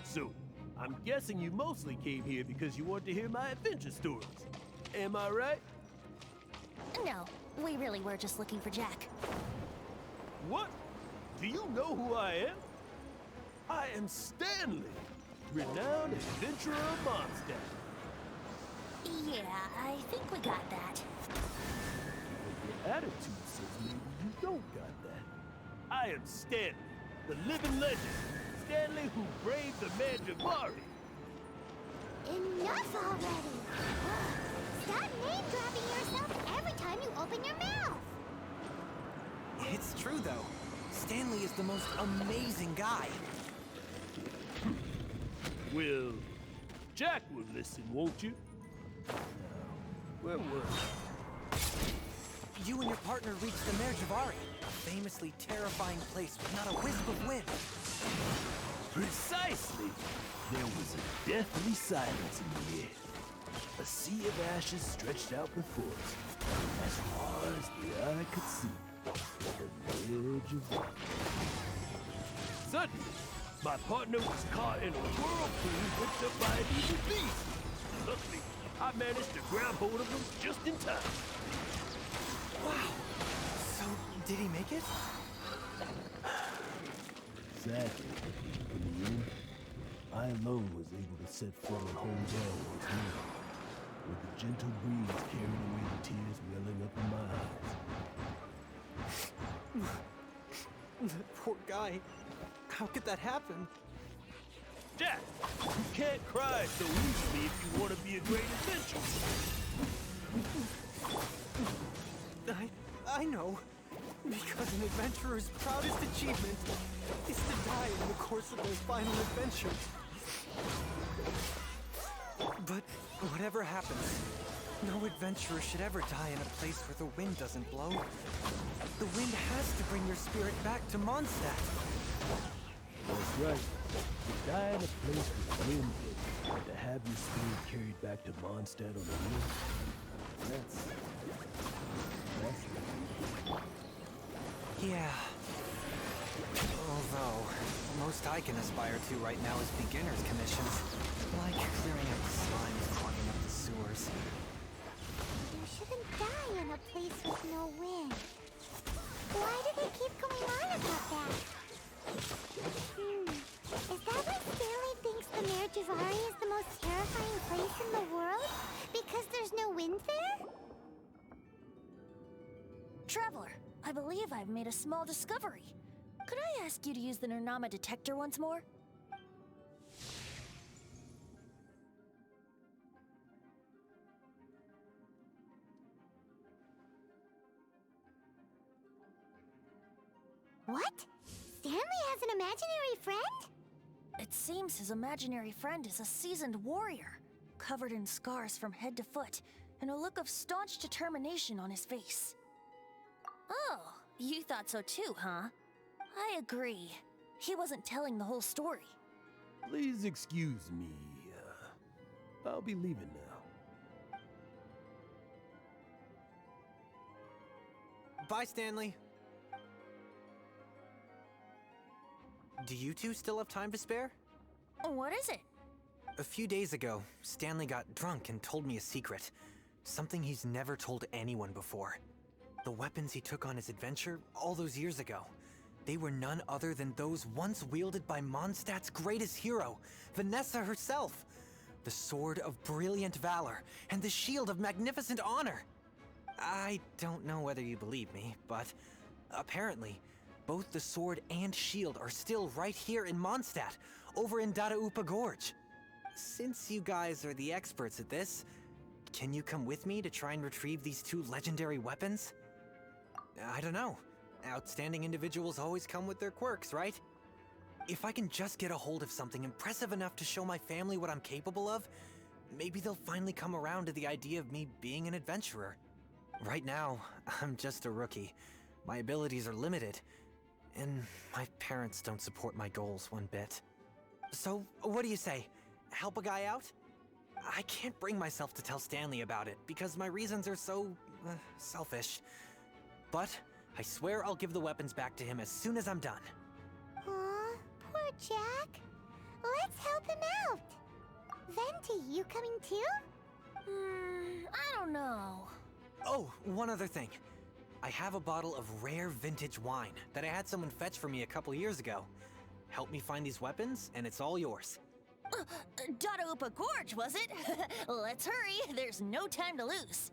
So, I'm guessing you mostly came here because you want to hear my adventure stories. Am I right? No, we really were just looking for Jack. What? Do you know who I am? I am Stanley, renowned adventurer of Mondstadt. Yeah, I think we got that. Your attitude says maybe you don't got that. I am Stanley, the living legend. Stanley who braved the Mare Javari. Enough already! Stop name-dropping yourself every time you open your mouth! It's true, though. Stanley is the most amazing guy. Well, Jack will listen, won't you? Now, where was I? You and your partner reached the Mare Javari, a famously terrifying place with not a wisp of wind. Precisely! There was a deathly silence in the air. A sea of ashes stretched out before us, as far as the eye could see, the edge of water. Suddenly, my partner was caught in a whirlpool whipped up by an evil beast. Luckily, I managed to grab hold of him just in time. Wow! So, did he make it? Sadly, in the end, I alone was able to set foot on home ground once more, with the gentle breeze carrying away the tears welling up in my eyes. That poor guy. How could that happen? Jack, you can't cry so easily if you want to be a great adventurer. I know. Because an adventurer's proudest achievement is to die in the course of their final adventure. But whatever happens, no adventurer should ever die in a place where the wind doesn't blow. The wind has to bring your spirit back to Mondstadt. That's right. To die in a place with wind, and to have your spirit carried back to Mondstadt on the wind, that's Yeah. Although, most I can aspire to right now is beginner's commissions. Like clearing out the slimes clogging up the sewers. You shouldn't die in a place with no wind. Why do they keep going on about that? Is that why Stanley thinks the Mare Javari is the most terrifying place in the world? Because there's no wind there? Traveler, I believe I've made a small discovery. Could I ask you to use the Nernama detector once more? What? Stanley has an imaginary friend? It seems his imaginary friend is a seasoned warrior, covered in scars from head to foot, and a look of staunch determination on his face. Oh, you thought so too, huh? I agree. He wasn't telling the whole story. Please excuse me. I'll be leaving now. Bye, Stanley. Do you two still have time to spare? What is it? A few days ago, Stanley got drunk and told me a secret. Something he's never told anyone before. The weapons he took on his adventure all those years ago, they were none other than those once wielded by Mondstadt's greatest hero, Vanessa herself. The Sword of Brilliant Valor and the Shield of Magnificent Honor. I don't know whether you believe me, but apparently, both the sword and shield are still right here in Mondstadt, over in Dadaupa Gorge. Since you guys are the experts at this, can you come with me to try and retrieve these two legendary weapons? I don't know. Outstanding individuals always come with their quirks, right? If I can just get a hold of something impressive enough to show my family what I'm capable of, maybe they'll finally come around to the idea of me being an adventurer. Right now, I'm just a rookie. My abilities are limited, and my parents don't support my goals one bit. So, what do you say? Help a guy out? I can't bring myself to tell Stanley about it, because my reasons are so, selfish. But I swear I'll give the weapons back to him as soon as I'm done. Aw, poor Jack. Let's help him out. Venti, you coming too? I don't know. Oh, one other thing. I have a bottle of rare vintage wine that I had someone fetch for me a couple years ago. Help me find these weapons, and it's all yours. Dadaupa Gorge, was it? Let's hurry, there's no time to lose.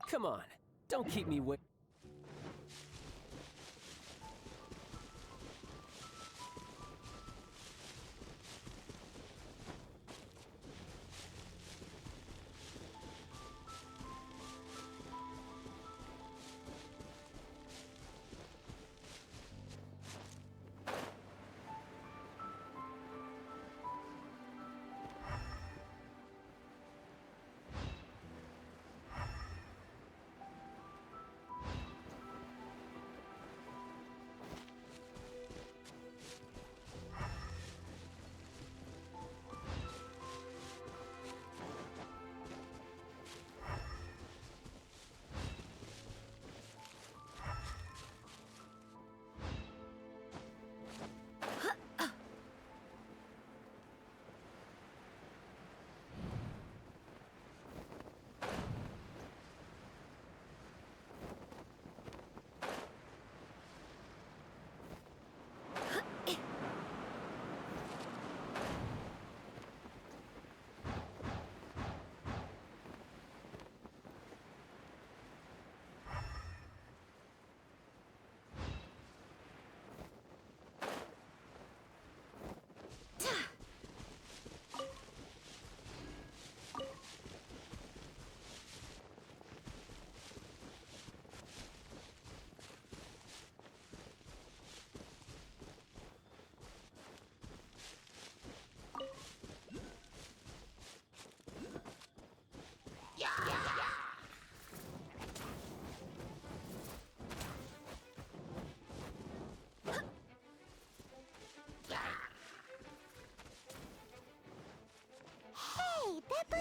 Come on, don't keep me wait.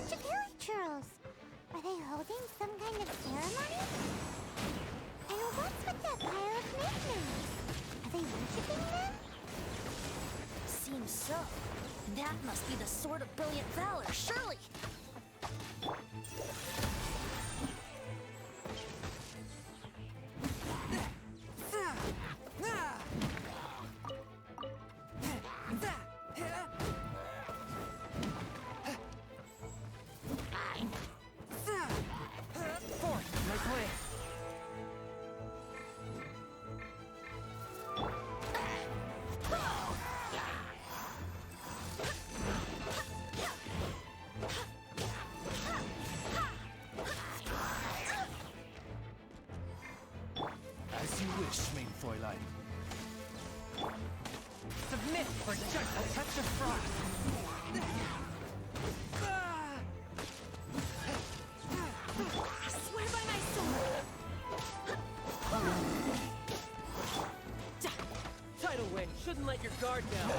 bunch of hilly churls. Are they holding some kind of ceremony? And what's with that pile of magmas? Are they worshipping them? Seems so. That must be the Sword of Brilliant Valor, surely! As you wish, main Fräulein. Submit for just a touch of frost. I swear by my sword! Tidal wind shouldn't let your guard down.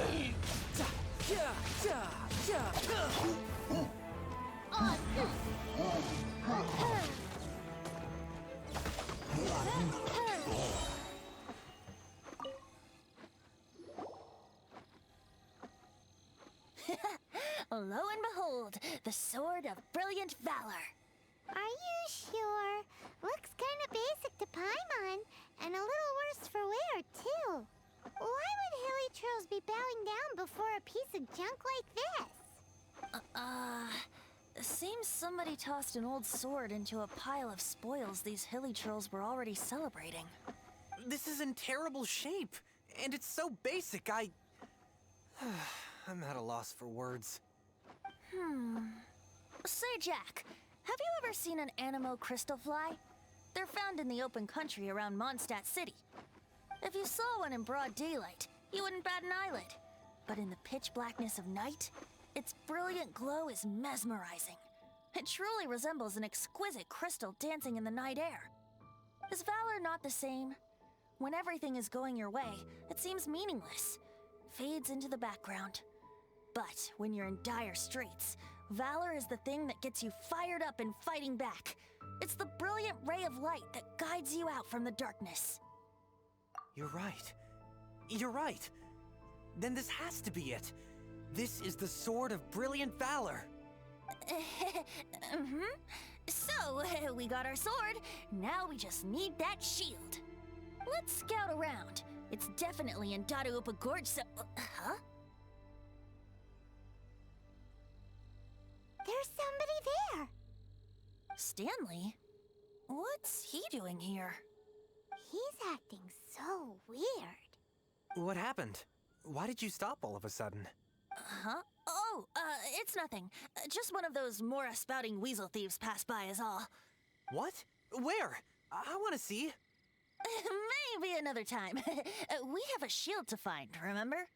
Lo and behold, the Sword of Brilliant Valor. Are you sure? Looks kinda basic to Paimon, and a little worse for wear, too. Why would hilly churls be bowing down before a piece of junk like this? Seems somebody tossed an old sword into a pile of spoils these hilly trolls were already celebrating. This is in terrible shape, and it's so basic, I'm at a loss for words. Say, Jack, have you ever seen an Animo crystal fly? They're found in the open country around Mondstadt City. If you saw one in broad daylight, you wouldn't bat an eyelid. But in the pitch blackness of night, its brilliant glow is mesmerizing. It truly resembles an exquisite crystal dancing in the night air. Is valor not the same? When everything is going your way, it seems meaningless, fades into the background. But when you're in dire straits, valor is the thing that gets you fired up and fighting back. It's the brilliant ray of light that guides you out from the darkness. You're right. You're right. Then this has to be it. This is the Sword of Brilliant Valor. So, we got our sword. Now we just need that shield. Let's scout around. It's definitely in Dadaupa Gorge, so... Huh? There's somebody there. Stanley? What's he doing here? He's acting so weird. What happened? Why did you stop all of a sudden? Huh? Oh, it's nothing. Just one of those Mora spouting weasel thieves passed by is all. What? Where? I want to see. Maybe another time. We have a shield to find, remember?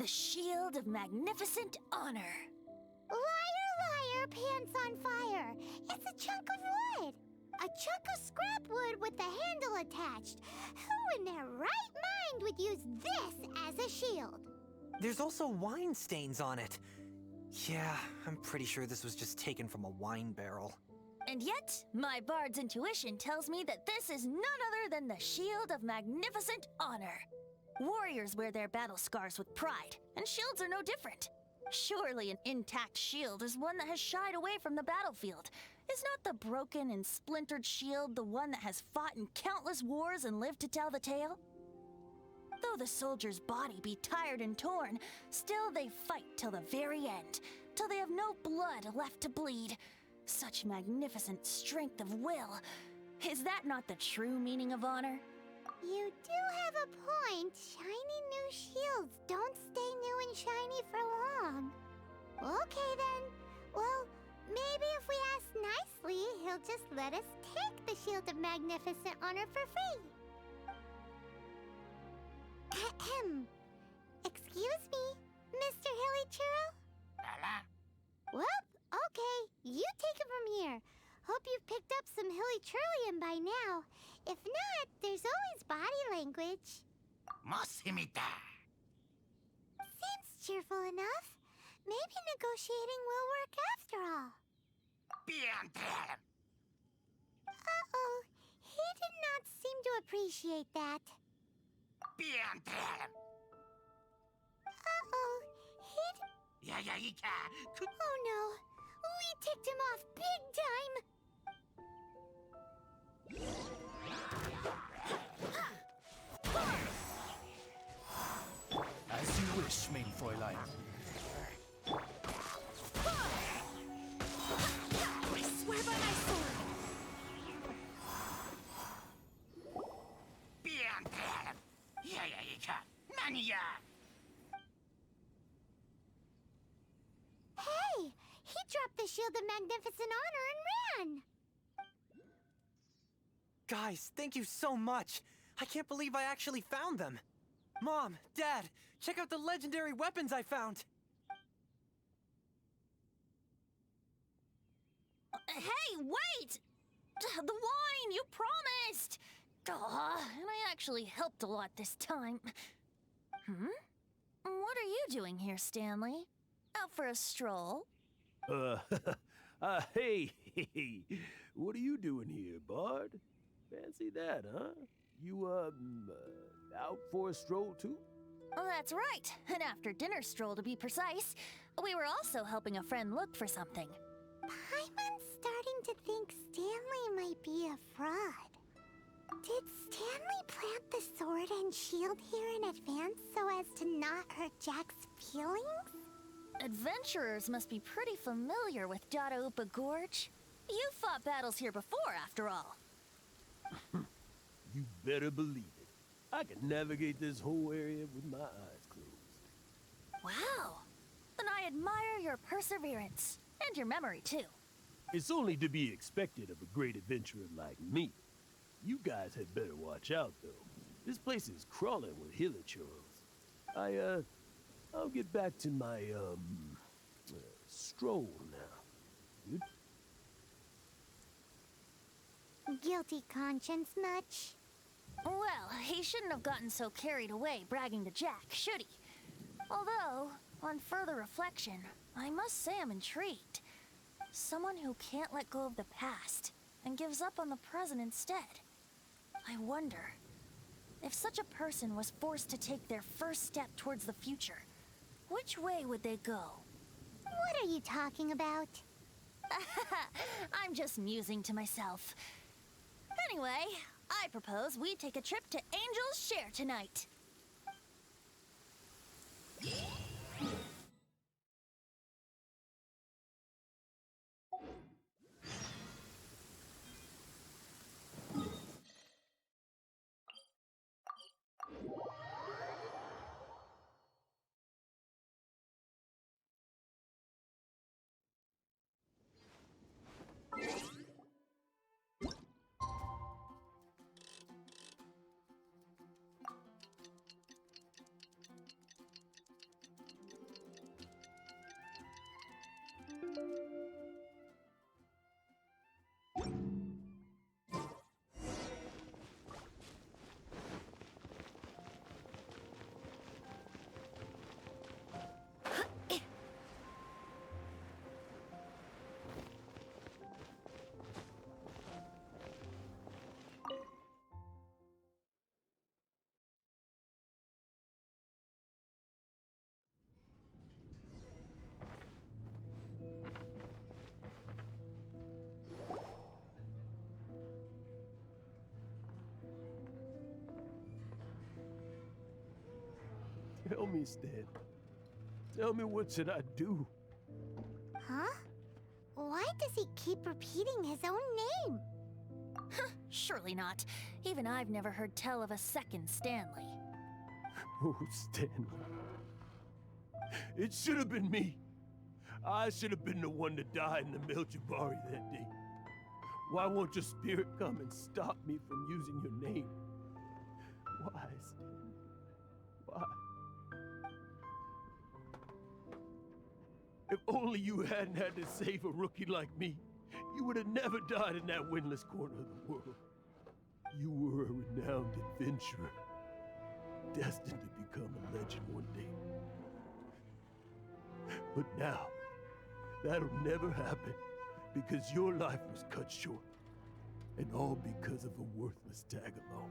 The Shield of Magnificent Honor. Liar, liar, pants on fire. It's a chunk of wood. A chunk of scrap wood with the handle attached. Who in their right mind would use this as a shield? There's also wine stains on it. Yeah, I'm pretty sure this was just taken from a wine barrel. And yet, my bard's intuition tells me that this is none other than the Shield of Magnificent Honor. Warriors wear their battle scars with pride, and shields are no different. Surely an intact shield is one that has shied away from the battlefield. Is not the broken and splintered shield the one that has fought in countless wars and lived to tell the tale? Though the soldier's body be tired and torn, still they fight till the very end, till they have no blood left to bleed. Such magnificent strength of will. Is that not the true meaning of honor? You do have a point. Shiny new shields don't stay new and shiny for long. Okay then. Well, maybe if we ask nicely, he'll just let us take the Shield of Magnificent Honor for free. Ahem. Excuse me, Mr. Hilly Churro? Well, okay. You take it from here. Hope you've picked up some Hilly Churlian by now. If not, there's always body language. Mosimita. Seems cheerful enough. Maybe negotiating will work after all. Uh-oh. He did not seem to appreciate that. Uh-oh. Oh no. We ticked him off big time. As you wish, mein Fräulein. I swear by my sword! Hey! He dropped the Shield of Magnificent Honor and ran! Guys, thank you so much. I can't believe I actually found them. Mom, Dad, check out the legendary weapons I found. Hey, wait! The wine, you promised! And I actually helped a lot this time. What are you doing here, Stanley? Out for a stroll? Hey, what are you doing here, Bard? Fancy that, huh? You, out for a stroll too? That's right. An after-dinner stroll, to be precise. We were also helping a friend look for something. Paimon's starting to think Stanley might be a fraud. Did Stanley plant the sword and shield here in advance so as to not hurt Jack's feelings? Adventurers must be pretty familiar with Dada Upa Gorge. You fought battles here before, after all. You better believe it. I can navigate this whole area with my eyes closed. Wow. Then I admire your perseverance. And your memory, too. It's only to be expected of a great adventurer like me. You guys had better watch out, though. This place is crawling with hilichurls. I'll get back to my, stroll now. Guilty conscience much? Well, he shouldn't have gotten so carried away bragging to Jack, should he? Although, on further reflection, I must say I'm intrigued. Someone who can't let go of the past and gives up on the present instead. I wonder, if such a person was forced to take their first step towards the future, which way would they go? What are you talking about? I'm just musing to myself. Anyway, I propose we take a trip to Angel's Share tonight. Tell me, Stan. Tell me, what should I do? Huh? Why does he keep repeating his own name? Surely not. Even I've never heard tell of a second Stanley. Oh, Stanley. It should have been me. I should have been the one to die in the Melchivari that day. Why won't your spirit come and stop me from using your name? Why, Stanley? Why? If only you hadn't had to save a rookie like me, you would have never died in that windless corner of the world. You were a renowned adventurer, destined to become a legend one day. But now, that'll never happen, because your life was cut short, and all because of a worthless tag-along.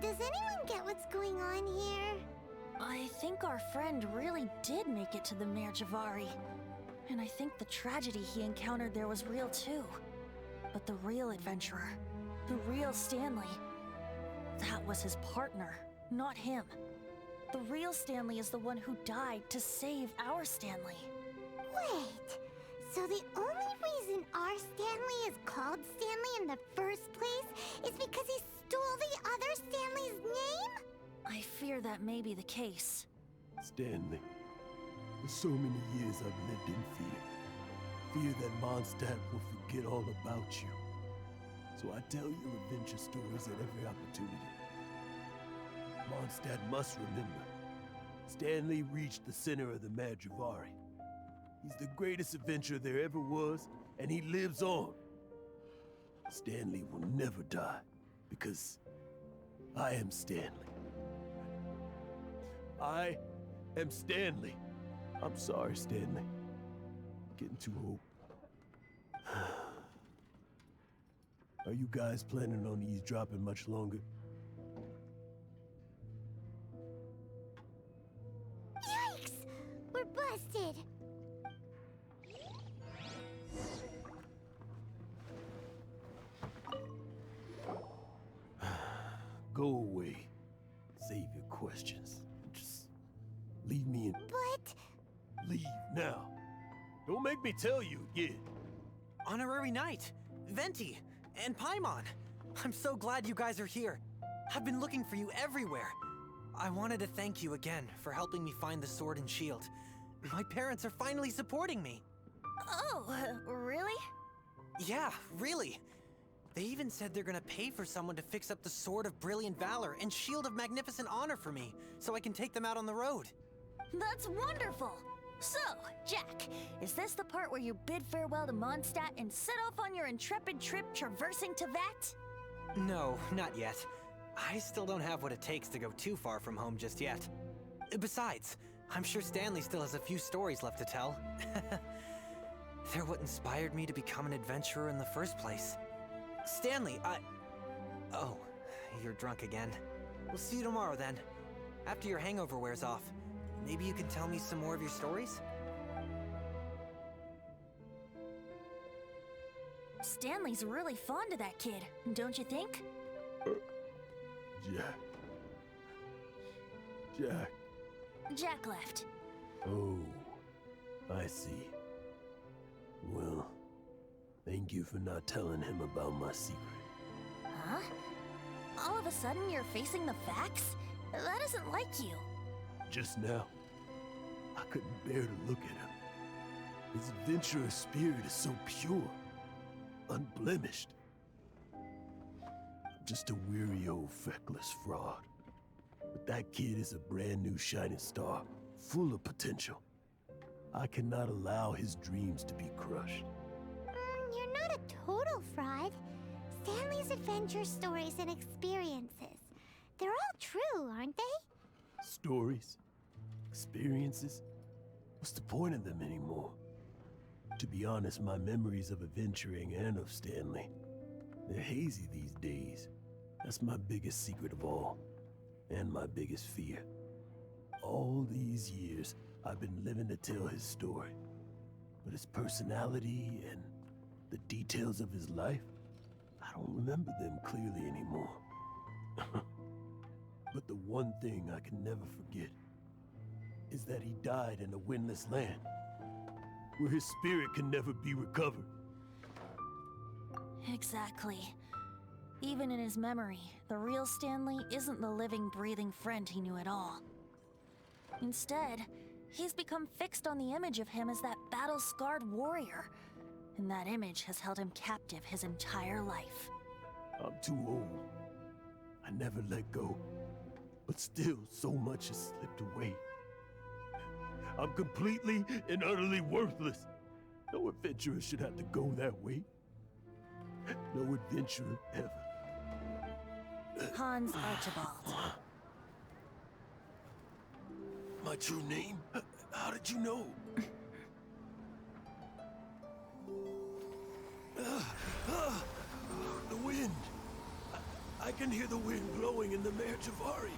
Does anyone get what's going on here? I think our friend really did make it to the Mare Javari. And I think the tragedy he encountered there was real too. But the real adventurer, the real Stanley, that was his partner, not him. The real Stanley is the one who died to save our Stanley. Wait, so the only reason our Stanley is called Stanley in the first place is because he stole the other Stanley's name? I fear that may be the case. Stanley, for so many years I've lived in fear. Fear that Mondstadt will forget all about you. So I tell your adventure stories at every opportunity. Mondstadt must remember. Stanley reached the center of the Mare Javari. He's the greatest adventurer there ever was, and he lives on. Stanley will never die, because I am Stanley. I am Stanley. I'm sorry, Stanley. Getting too old. Are you guys planning on eavesdropping much longer? Yikes! We're busted! Go away. Save your questions. Just leave me in. But... Leave now. Don't make me tell you again. Honorary Knight, Venti, and Paimon. I'm so glad you guys are here. I've been looking for you everywhere. I wanted to thank you again for helping me find the sword and shield. My parents are finally supporting me. Oh, really? Yeah, really. They even said they're gonna pay for someone to fix up the Sword of Brilliant Valor and Shield of Magnificent Honor for me, so I can take them out on the road. That's wonderful! So, Jack, is this the part where you bid farewell to Mondstadt and set off on your intrepid trip traversing Tevat? No, not yet. I still don't have what it takes to go too far from home just yet. Besides, I'm sure Stanley still has a few stories left to tell. They're what inspired me to become an adventurer in the first place. Stanley, Oh, you're drunk again. We'll see you tomorrow then. After your hangover wears off. Maybe you can tell me some more of your stories? Stanley's really fond of that kid, don't you think? Jack. Jack. Jack left. Oh, I see. Well, thank you for not telling him about my secret. Huh? All of a sudden you're facing the facts? That isn't like you. Just now, I couldn't bear to look at him. His adventurous spirit is so pure, unblemished. I'm just a weary old feckless fraud. But that kid is a brand new shining star, full of potential. I cannot allow his dreams to be crushed. You're not a total fraud. Stanley's adventure stories and experiences. They're all true, aren't they? Stories? Experiences? What's the point of them anymore? To be honest, my memories of adventuring and of Stanley, they're hazy these days. That's my biggest secret of all, and my biggest fear. All these years, I've been living to tell his story. But his personality and the details of his life, I don't remember them clearly anymore. But the one thing I can never forget is that he died in a windless land, where his spirit can never be recovered. Exactly. Even in his memory, the real Stanley isn't the living, breathing friend he knew at all. Instead, he's become fixed on the image of him as that battle-scarred warrior, and that image has held him captive his entire life. I'm too old. I never let go. But still, so much has slipped away. I'm completely and utterly worthless. No adventurer should have to go that way. No adventurer ever. Hans Archibald. My true name? How did you know? The wind. I can hear the wind blowing in the Mare Javari.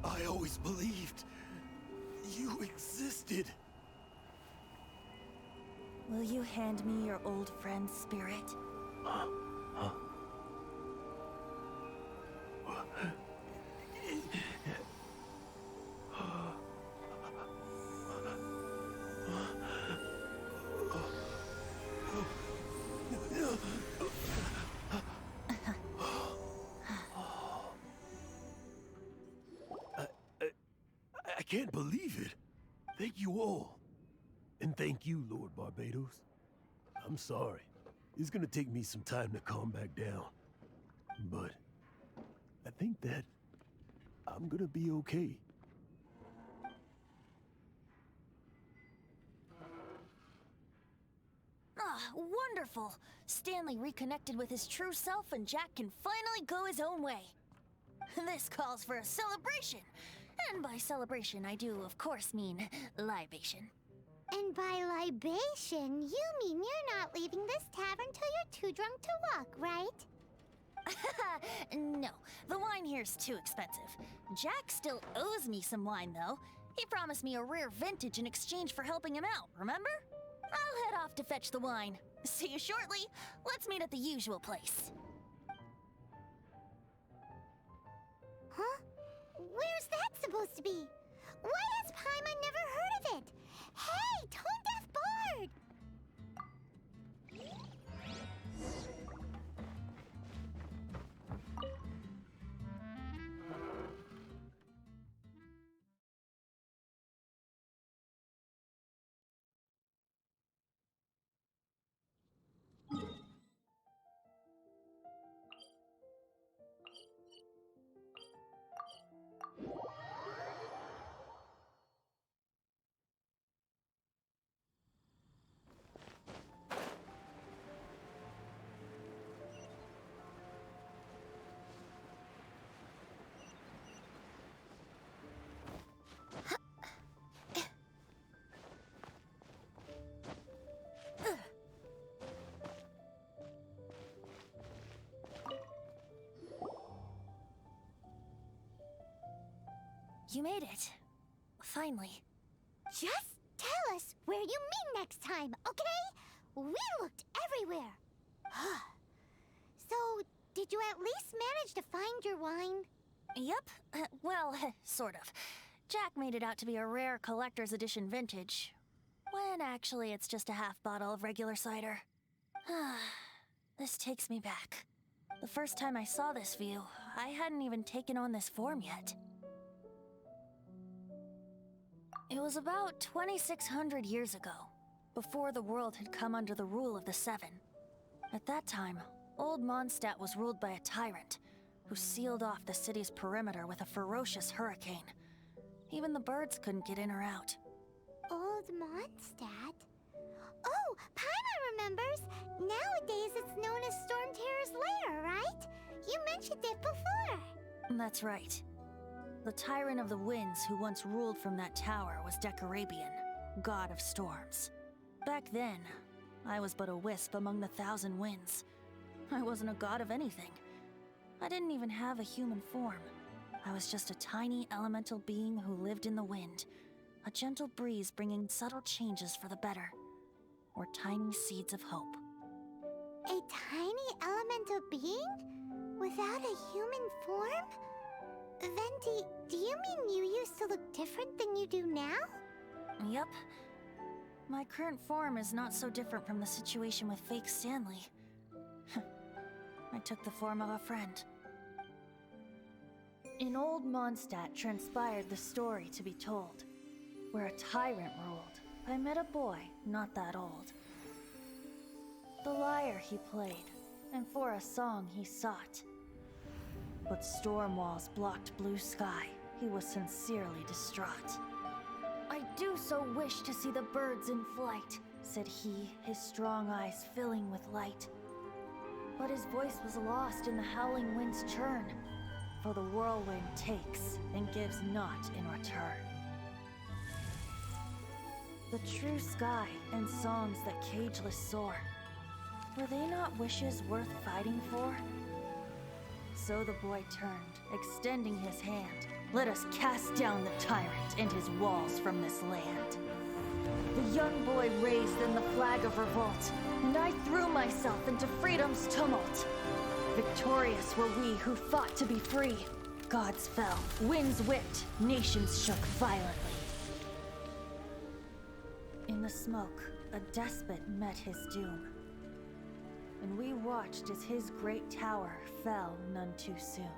I always believed you existed. Will you hand me your old friend's spirit? I can't believe it. Thank you all. And thank you, Lord Barbados. I'm sorry. It's gonna take me some time to calm back down. But I think that I'm gonna be okay. Ah, wonderful! Stanley reconnected with his true self and Jack can finally go his own way. This calls for a celebration. And by celebration, I do, of course, mean libation. And by libation, you mean you're not leaving this tavern till you're too drunk to walk, right? No, the wine here's too expensive. Jack still owes me some wine, though. He promised me a rare vintage in exchange for helping him out, remember? I'll head off to fetch the wine. See you shortly. Let's meet at the usual place. Huh? Where's that supposed to be? Why has Paimon never heard of it? Hey, Tone Deaf Bard! You made it. Finally. Just tell us where you meet next time, okay? We looked everywhere. So, did you at least manage to find your wine? Yep. Well, sort of. Jack made it out to be a rare collector's edition vintage, when actually it's just a half bottle of regular cider. This takes me back. The first time I saw this view, I hadn't even taken on this form yet. It was about 2,600 years ago, before the world had come under the rule of the Seven. At that time, Old Mondstadt was ruled by a tyrant, who sealed off the city's perimeter with a ferocious hurricane. Even the birds couldn't get in or out. Old Mondstadt? Oh, Paimon remembers! Nowadays it's known as Storm Terror's lair, right? You mentioned it before. That's right. The Tyrant of the Winds who once ruled from that tower was Decarabian, god of storms. Back then, I was but a wisp among the thousand winds. I wasn't a god of anything. I didn't even have a human form. I was just a tiny elemental being who lived in the wind, a gentle breeze bringing subtle changes for the better, or tiny seeds of hope. A tiny elemental being? Without a human form? Venti, do you mean you used to look different than you do now? Yep. My current form is not so different from the situation with fake Stanley. I took the form of a friend. In old Mondstadt transpired the story to be told, where a tyrant ruled. I met a boy not that old. The lyre he played, and for a song he sought. But storm walls blocked blue sky. He was sincerely distraught. I do so wish to see the birds in flight, said he, his strong eyes filling with light. But his voice was lost in the howling wind's churn, for the whirlwind takes and gives not in return. The true sky and songs that cageless soar, were they not wishes worth fighting for? So the boy turned, extending his hand. Let us cast down the tyrant and his walls from this land. The young boy raised then the flag of revolt, and I threw myself into freedom's tumult. Victorious were we who fought to be free. Gods fell, winds whipped, nations shook violently. In the smoke, a despot met his doom, and we watched as his great tower fell none too soon.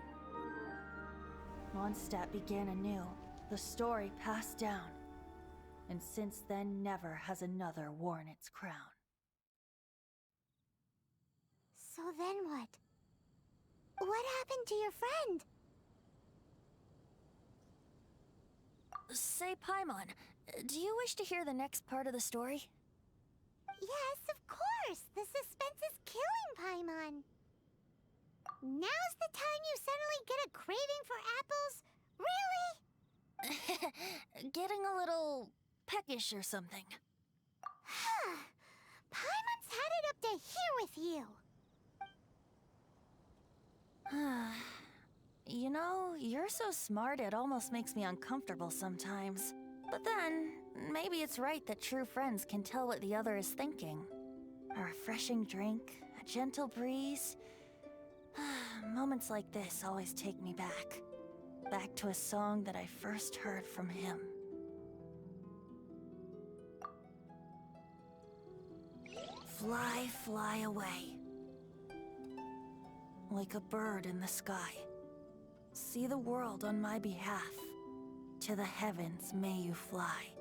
Mondstadt began anew, the story passed down, and since then never has another worn its crown. So then what? What happened to your friend? Say, Paimon, do you wish to hear the next part of the story? Yes, of course! The suspense is killing, Paimon! Now's the time you suddenly get a craving for apples? Really? Getting a little peckish or something. Paimon's had it up to here with you! You know, you're so smart it almost makes me uncomfortable sometimes. But then, maybe it's right that true friends can tell what the other is thinking. A refreshing drink, a gentle breeze. Moments like this always take me back. Back to a song that I first heard from him. Fly, fly away. Like a bird in the sky. See the world on my behalf. To the heavens may you fly.